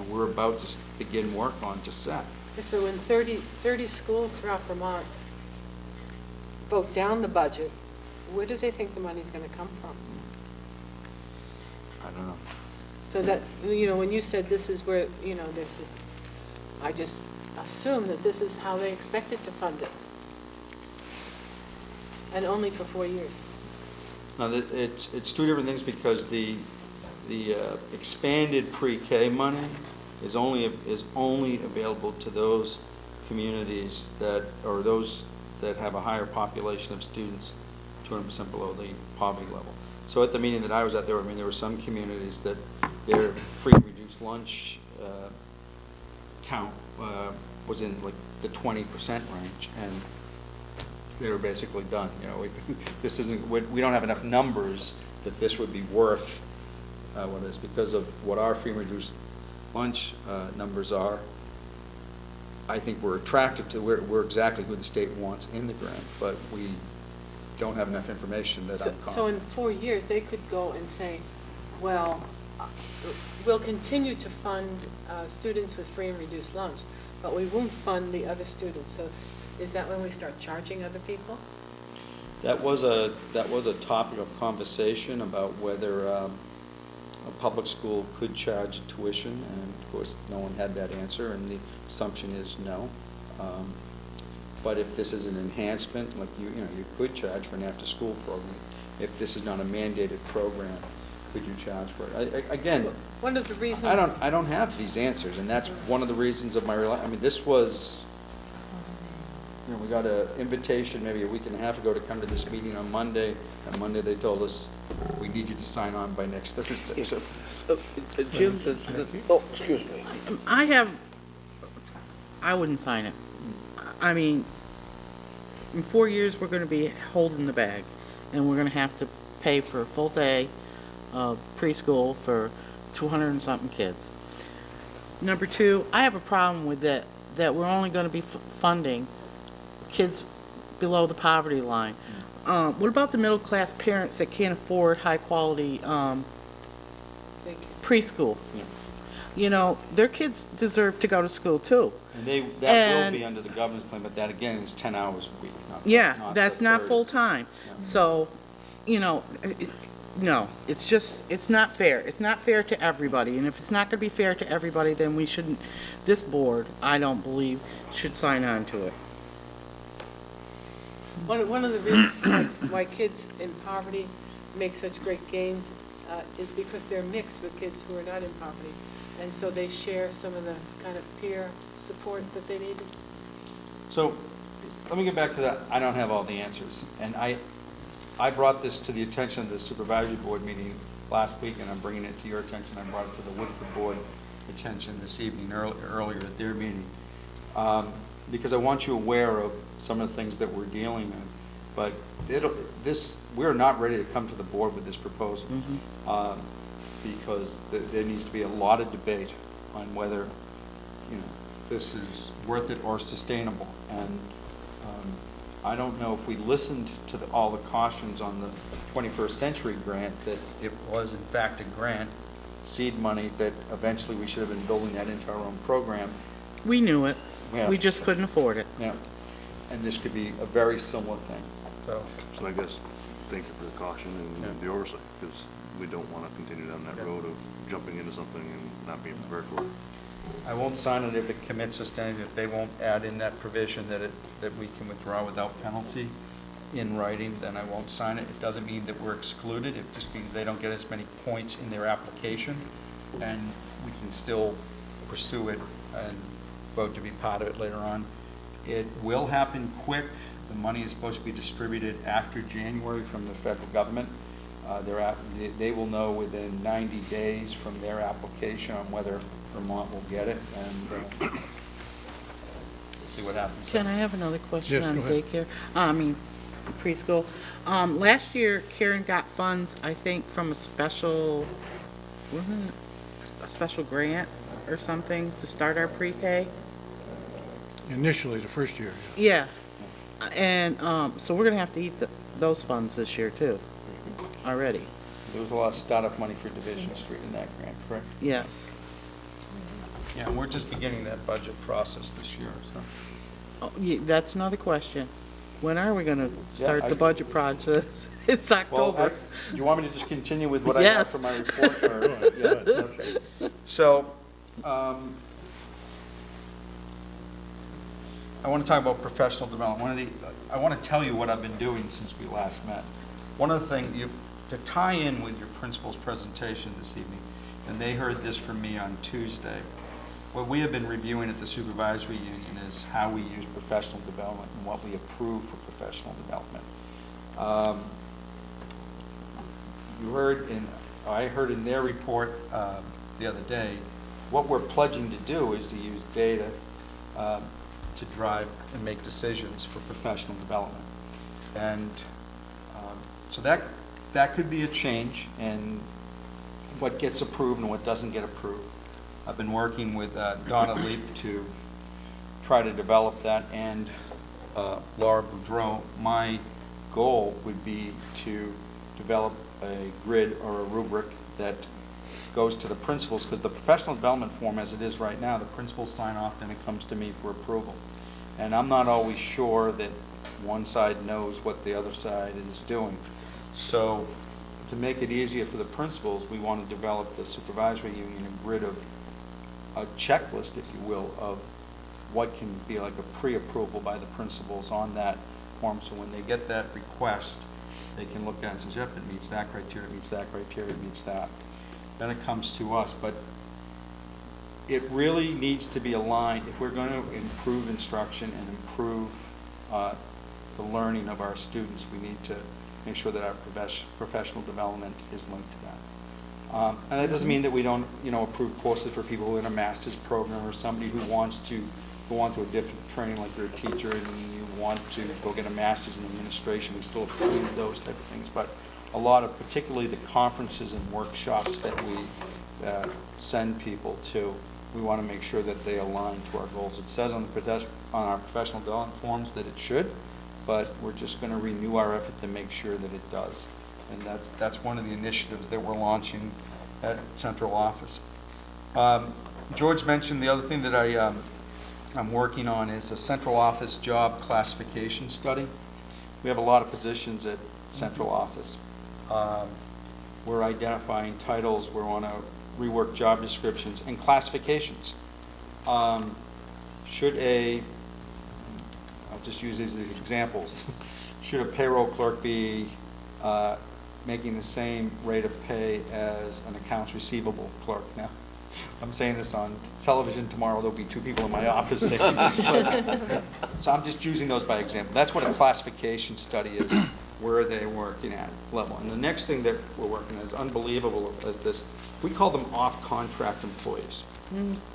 we're about to begin work on to set. Yes, but when 30 schools throughout Vermont vote down the budget, where do they think the money's going to come from? I don't know. So that, when you said this is where, there's this, I just assume that this is how they expected to fund it. And only for 4 years. No, it's two different things, because the expanded pre-K money is only available to those communities or those that have a higher population of students 200% below the poverty level. So at the meeting that I was at, there were some communities that their free and reduced lunch count was in like the 20% range, and they were basically done. This isn't. We don't have enough numbers that this would be worth what it is, because of what our free and reduced lunch numbers are. I think we're attracted to. We're exactly who the state wants in the grant, but we don't have enough information that I'm confident. So in 4 years, they could go and say, well, we'll continue to fund students with free and reduced lunch, but we won't fund the other students. So is that when we start charging other people? That was a topic of conversation about whether a public school could charge tuition, and of course, no one had that answer, and the assumption is no. But if this is an enhancement, like you could charge for an after-school program. If this is not a mandated program, could you charge for it? Again, One of the reasons. I don't have these answers, and that's one of the reasons of my, I mean, this was, we got an invitation maybe a week and a half ago to come to this meeting on Monday. On Monday, they told us, we need you to sign on by next Thursday. So, Jim, oh, excuse me. I wouldn't sign it. I mean, in 4 years, we're gonna be holding the bag, and we're gonna have to pay for a full day of preschool for 200 and something kids. Number two, I have a problem with that we're only gonna be funding kids below the poverty line. What about the middle-class parents that can't afford high-quality preschool? Yeah. You know, their kids deserve to go to school too. And that will be under the governor's plan, but that again is 10 hours a week. Yeah, that's the not 30. full-time. So, you know, no, it's not fair. It's not fair to everybody. And if it's not gonna be fair to everybody, then we shouldn't, this board, I don't believe, should sign on to it. One of the reasons why kids in poverty make such great gains is because they're mixed with kids who are not in poverty. And so they share some of the kind of peer support that they need. So, let me get back to that. I don't have all the answers. And I brought this to the attention of the supervisory board meeting last week, and I'm bringing it to your attention. I brought it to the Woodford board attention this evening, earlier at their meeting. Because I want you aware of some of the things that we're dealing with. But we're not ready to come to the board with this proposal. Because there needs to be a lot of debate on whether, this is worth it or sustainable. And I don't know if we listened to all the cautions on the 21st Century Grant, that it was in fact a grant, seed money, that eventually we should have been building that into our own program. We knew it. Yeah. We just couldn't afford it. Yeah. And this could be a very similar thing. So I guess, thank you for the caution and the oversight, because we don't want to continue down that road of jumping into something and not being prepared for it. I won't sign it if it commits us to anything, if they won't add in that provision that we can withdraw without penalty in writing, then I won't sign it. It doesn't mean that we're excluded, it just means they don't get as many points in their application, and we can still pursue it and vote to be part of it later on. It will happen quick. The money is supposed to be distributed after January from the federal government. They will know within 90 days from their application on whether Vermont will get it, and we'll see what happens. Can I have another question Yes, on go ahead. daycare? Preschool. Last year, Karen got funds, I think, from a special grant or something to start our pre-K. Initially, the first year. Yeah. And so we're gonna have to eat those funds this year too, already. There was a lot of startup money for Division Street in that grant, correct? Yes. Yeah, and we're just beginning that budget process this year, so. Oh, yeah, that's another question. When are we gonna start I- the budget process? It's Well, October. do you want me to just continue with what I have Yes. for my report? Or- yeah, okay. So, I want to talk about professional development. I want to tell you what I've been doing since we last met. One of the things, to tie in with your principal's presentation this evening, and they heard this from me on Tuesday, what we have been reviewing at the supervisory union is how we use professional development and what we approve for professional development. I heard in their report the other day, what we're pledging to do is to use data to drive and make decisions for professional development. And so that could be a change in what gets approved and what doesn't get approved. I've been working with Donna Leap to try to develop that, and Laura Boudreau. My goal would be to develop a grid or a rubric that goes to the principals, because the professional development form as it is right now, the principals sign off, then it comes to me for approval. And I'm not always sure that one side knows what the other side is doing. So to make it easier for the principals, we want to develop the supervisory union a grid of a checklist, if you will, of what can be like a pre-approval by the principals on that form. So when they get that request, they can look at it and say, yep, it meets that criteria, it meets that criteria, it meets that. Then it comes to us, but it really needs to be aligned. If we're going to improve instruction and improve the learning of our students, we need to make sure that our professional development is linked to that. And that doesn't mean that we don't, approve courses for people who are in a master's program or somebody who wants to go on to a different training, like you're a teacher and you want to go get a master's in administration. We still approve those type of things. But a lot of, particularly the conferences and workshops that we send people to, we want to make sure that they align to our goals. It says on our professional development forms that it should, but we're just going to renew our effort to make sure that it does. And that's one of the initiatives that we're launching at central office. George mentioned the other thing that I'm working on is a central office job classification study. We have a lot of positions at central office. We're identifying titles. We want to rework job descriptions and classifications. I'll just use these as examples. Should a payroll clerk be making the same rate of pay as an accounts receivable clerk? Now, I'm saying this on television tomorrow. There'll be two people in my office saying this. So I'm just using those by example. That's what a classification study is. Where are they working at level? And the next thing that we're working on is unbelievable as this. We call them off-contract employees.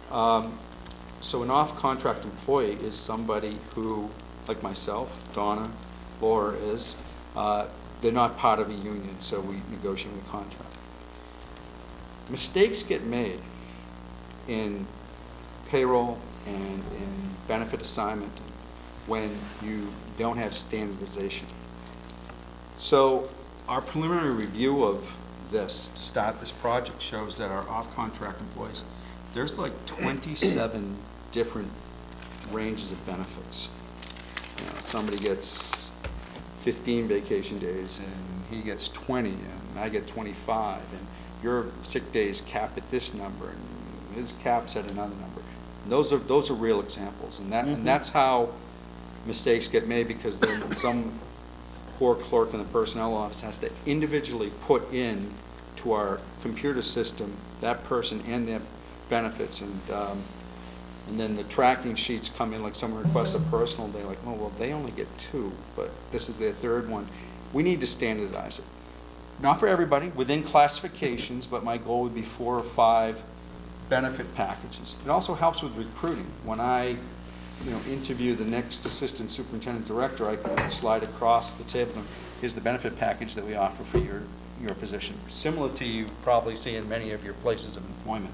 So an off-contract employee is somebody who, like myself, Donna, Laura is, they're not part of a union, so we negotiate a contract. Mistakes get made in payroll and in benefit assignment when you don't have standardization. So our preliminary review of this, to start this project, shows that our off-contract employees, there's like 27 different ranges of benefits. Somebody gets 15 vacation days and he gets 20 and I get 25 and your sick days cap at this number and his cap's at another number. And those are real examples, and that's how mistakes get made, because then some poor clerk in the personnel office has to individually put in to our computer system that person and their benefits, and then the tracking sheets come in, like someone requests a personal day, like, oh, well, they only get 2, but this is their 3rd one. We need to standardize it. Not for everybody, within classifications, but my goal would be 4 or 5 benefit packages. It also helps with recruiting. When I interview the next assistant superintendent director, I can slide across the table and here's the benefit package that we offer for your position. Similar to you probably see in many of your places of employment.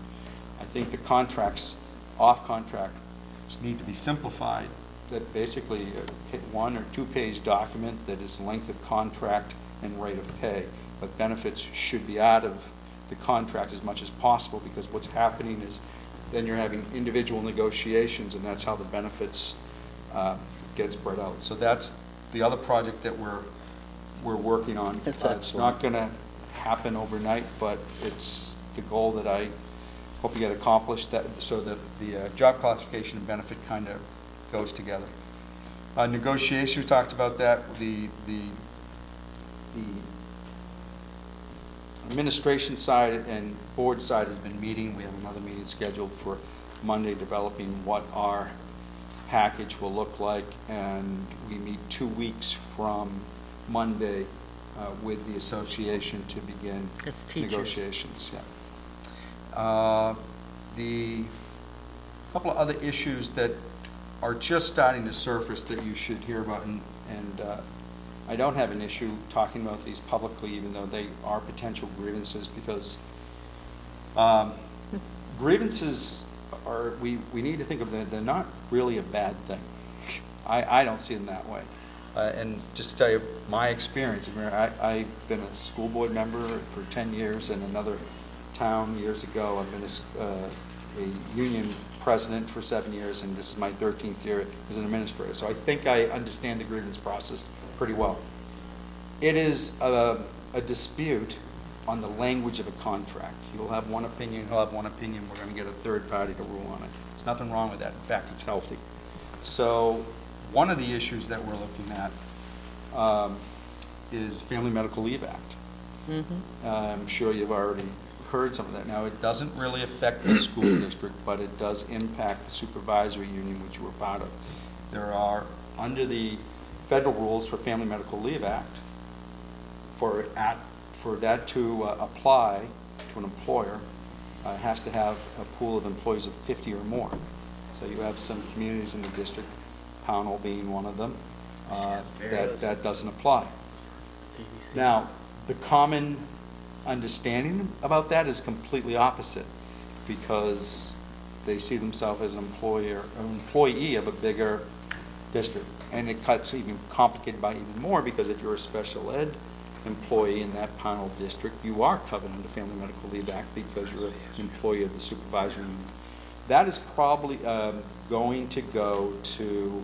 I think the contracts, off-contract, need to be simplified, that basically a 1 or 2 page document that is length of contract and rate of pay, but benefits should be out of the contract as much as possible, because what's happening is then you're having individual negotiations, and that's how the benefits get spread out. So that's the other project that we're working on. It's not going to happen overnight, but it's the goal that I hope to get accomplished, that so that the job classification and benefit kind of goes together. Negotiation, we talked about that. The administration side and board side has been meeting. We have another meeting scheduled for Monday, developing what our package will look like, and we meet 2 weeks from Monday with the association to begin negotiations. Yeah. The couple of other issues that are just starting to surface that you should hear about, and I don't have an issue talking about these publicly, even though they are potential grievances, because grievances are, we need to think of them, they're not really a bad thing. I don't see them that way. And just to tell you my experience, I've been a school board member for 10 years in another town years ago. I've been a union president for 7 years, and this is my 13th year as an administrator. So I think I understand the grievance process pretty well. It is a dispute on the language of a contract. You'll have one opinion, he'll have one opinion, we're going to get a third party to rule on it. There's nothing wrong with that. In fact, it's healthy. So one of the issues that we're looking at is Family Medical Leave Act. I'm sure you've already heard some of that. Now, it doesn't really affect the school district, but it does impact the supervisory union, which you were part of. There are, under the federal rules for Family Medical Leave Act, for that to apply to an employer, has to have a pool of employees of 50 or more. So you have some communities in the district, Pownell being one of them, that doesn't apply. Now, the common understanding about that is completely opposite, because they see themselves as an employee of a bigger district. And it cuts even complicated by even more, because if you're a special ed employee in that Pownell district, you are covered under Family Medical Leave Act because you're an employee of the supervisory union. That is probably going to go to,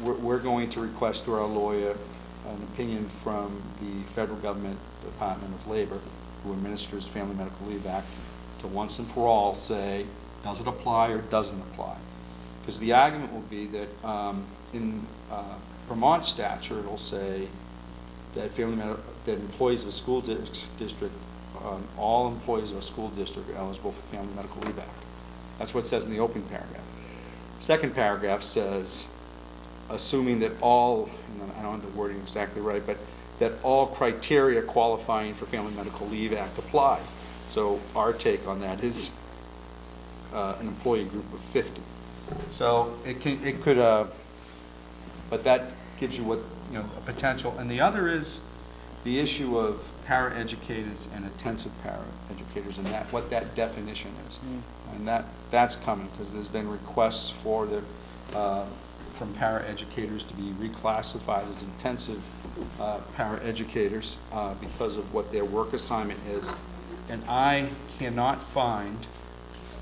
we're going to request through our lawyer an opinion from the federal government Department of Labor, who administers Family Medical Leave Act, to once and for all say, does it apply or doesn't apply? Because the argument will be that in Vermont statute, it'll say that that employees of a school district, all employees of a school district are eligible for Family Medical Leave Act. That's what it says in the opening paragraph. Second paragraph says, assuming that all, I don't have the wording exactly right, but that all criteria qualifying for Family Medical Leave Act apply. So our take on that is an employee group of 50. So it could, but that gives you a potential. And the other is the issue of paraeducators and intensive paraeducators, and what that definition is. And that's coming, because there's been requests for from paraeducators to be reclassified as intensive paraeducators because of what their work assignment is. And I cannot find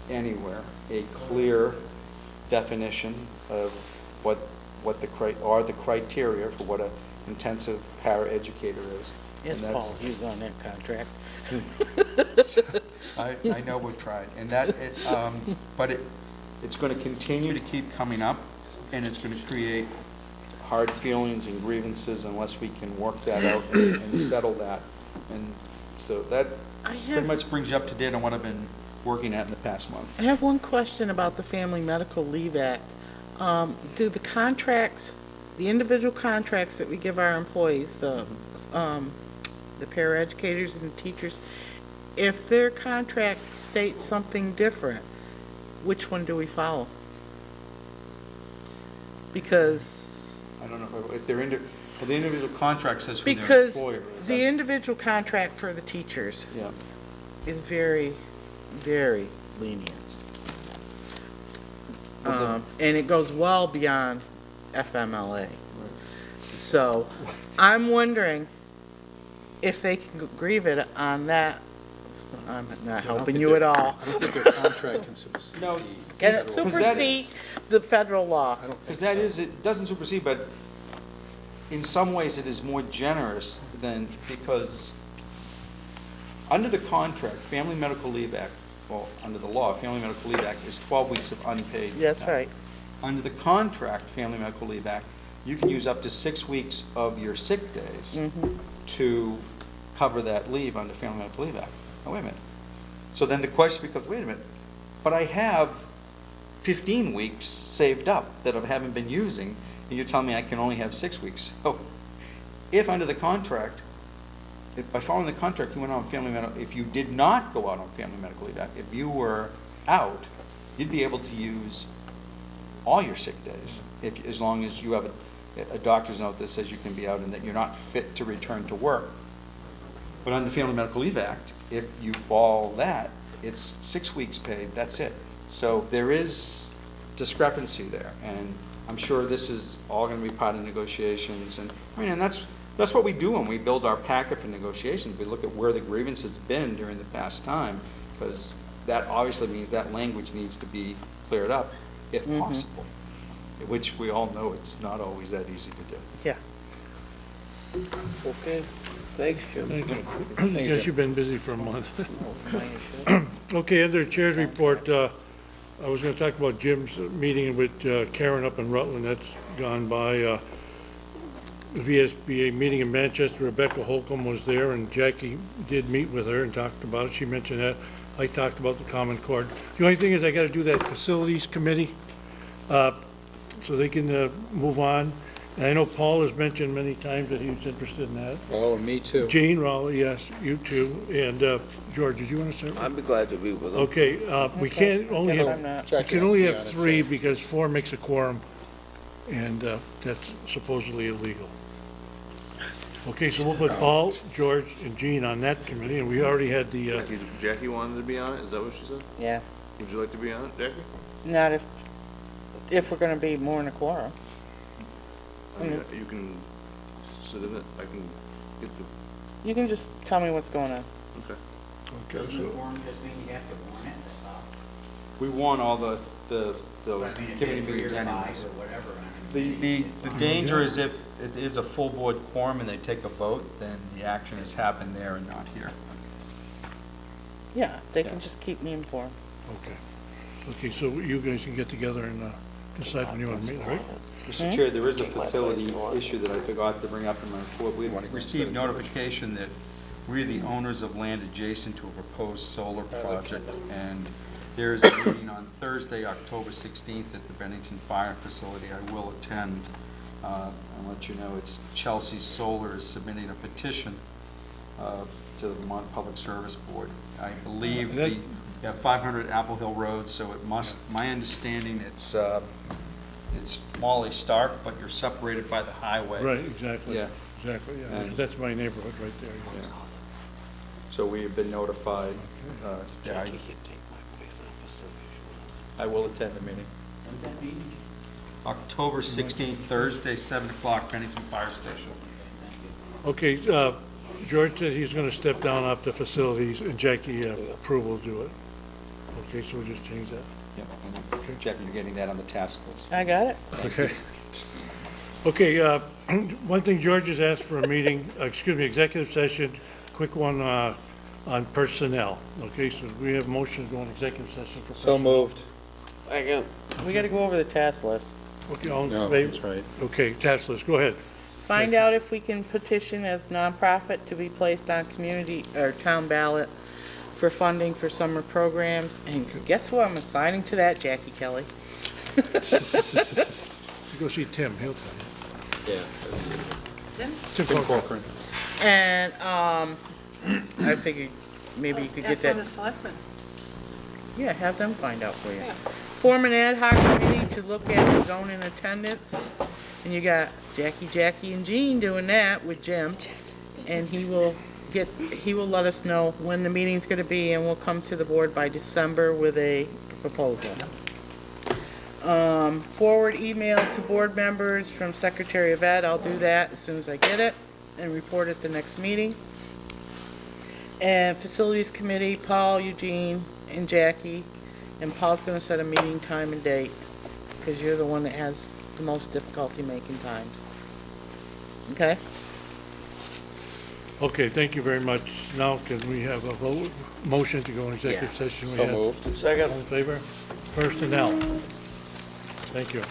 anywhere a clear definition of what the criteria for what an intensive paraeducator is. Yes, Paul, he's on that contract. I know we've tried, and but it's going to continue to keep coming up, and it's going to create hard feelings and grievances unless we can work that out and settle that. And so that pretty much brings you up to date on what I've been working at in the past month. I have one question about the Family Medical Leave Act. Do the contracts, the individual contracts that we give our employees, the paraeducators and the teachers, if their contract states something different, which one do we follow? Because I don't know if they're the individual contract says who their because employer is. the individual contract for the teachers is very, very lenient. And it goes well beyond FMLA. So I'm wondering if they can grieve it on that. I'm not helping you at all. I don't think their contract can supersede. No, Can it supersede the federal law? because it doesn't supersede, but in some ways it is more generous than, because under the contract, Family Medical Leave Act, well, under the law, Family Medical Leave Act is 12 weeks of unpaid. That's right. Under the contract, Family Medical Leave Act, you can use up to 6 weeks of your sick days to cover that leave under Family Medical Leave Act. Now, wait a minute. So then the question becomes, wait a minute, but I have 15 weeks saved up that I haven't been using, and you're telling me I can only have 6 weeks. So if under the contract, if by following the contract you went on Family Medical, if you did not go out on Family Medical Leave Act, if you were out, you'd be able to use all your sick days, as long as you have a doctor's note that says you can be out and that you're not fit to return to work. But under Family Medical Leave Act, if you fall that, it's 6 weeks paid, that's it. So there is discrepancy there, and I'm sure this is all going to be part of negotiations. And I mean, and that's what we do when we build our packet for negotiations. We look at where the grievance has been during the past time, because that obviously means that language needs to be cleared up if possible, which we all know it's not always that easy to do. Yeah. Okay, thanks, Jim. Thank you. I guess you've been busy for a month. Okay, under Chair's report, I was going to talk about Jim's meeting with Karen up in Rutland. That's gone by. The VSBA meeting in Manchester, Rebecca Holcomb was there, and Jackie did meet with her and talked about it. She mentioned that. I talked about the Common Core. The only thing is I got to do that Facilities Committee so they can move on. And I know Paul has mentioned many times that he was interested in that. Oh, and me too. Gene Raleigh, yes, you too. And George, did you want to say? I'd be glad to be with them. Okay, we can't only Guess have, I'm not. we can only have 3 because 4 makes a quorum, and that's supposedly illegal. Okay, so we'll put Paul, George, and Gene on that committee, and we already had the, Jackie wanted to be on it, is that what she said? Yeah. Would you like to be on it, Jackie? Not if we're gonna be more in a quorum. I mean, you can sit in it, I can get the, You can just tell me what's going on. okay. okay, so, We want all those committee meetings anyways. The danger is if it is a full board quorum and they take a vote, then the action has happened there and not here. Yeah, they can just keep me informed. okay. Okay, so you guys can get together and decide when you want to meet, right? Mr. Chair, there is a facility issue that I forgot to bring up in my report. We received notification that we're the owners of land adjacent to a proposed solar project, and there's a meeting on Thursday, October 16th at the Bennington Fire Facility. I will attend. I'll let you know, it's Chelsea Solar is submitting a petition to the Vermont Public Service Board. I believe the, 500 Apple Hill Road, so it must, my understanding, it's Molly Stark, but you're separated by the highway. Right, exactly. Yeah. Exactly, yeah. And- That's my neighborhood right there. Yeah. So we have been notified. Yeah, I will attend the meeting. When's that meeting? October 16th, Thursday, 7 o'clock, Bennington Fire Station. Okay, George said he's going to step down off the facilities, and Jackie approval will do it. Okay, so we'll just change that. Yep, and Jackie, you're getting that on the task list. I got it. Okay. Okay, one thing George has asked for a meeting, executive session, quick one on personnel. Okay, so we have motion to go on executive session for personnel. So moved. Second. We gotta go over the task list. Okay, all in No, favor? that's right. Okay, task list, go ahead. Find out if we can petition as nonprofit to be placed on community or town ballot for funding for summer programs. And guess who I'm assigning to that, Jackie Kelly? You go see Tim, he'll tell you. Yeah. Tim? Tim Corcoran. And, I figured maybe you could get Ask one of that, the selectmen. yeah, have them find out for you. Yeah. Form an ad hoc committee to look at zoning attendance. And you got Jackie, and Jean doing that with Jim. And he will let us know when the meeting's gonna be, and we'll come to the board by December with a proposal. Forward email to board members from Secretary of Ed, I'll do that as soon as I get it, and report at the next meeting. And Facilities Committee, Paul, Eugene, and Jackie, and Paul's gonna set a meeting time and date, because you're the one that has the most difficulty making times. Okay? Okay, thank you very much. Now, can we have a vote, motion to go in executive session? We So have- moved. Second. All in favor? Personnel. Thank you.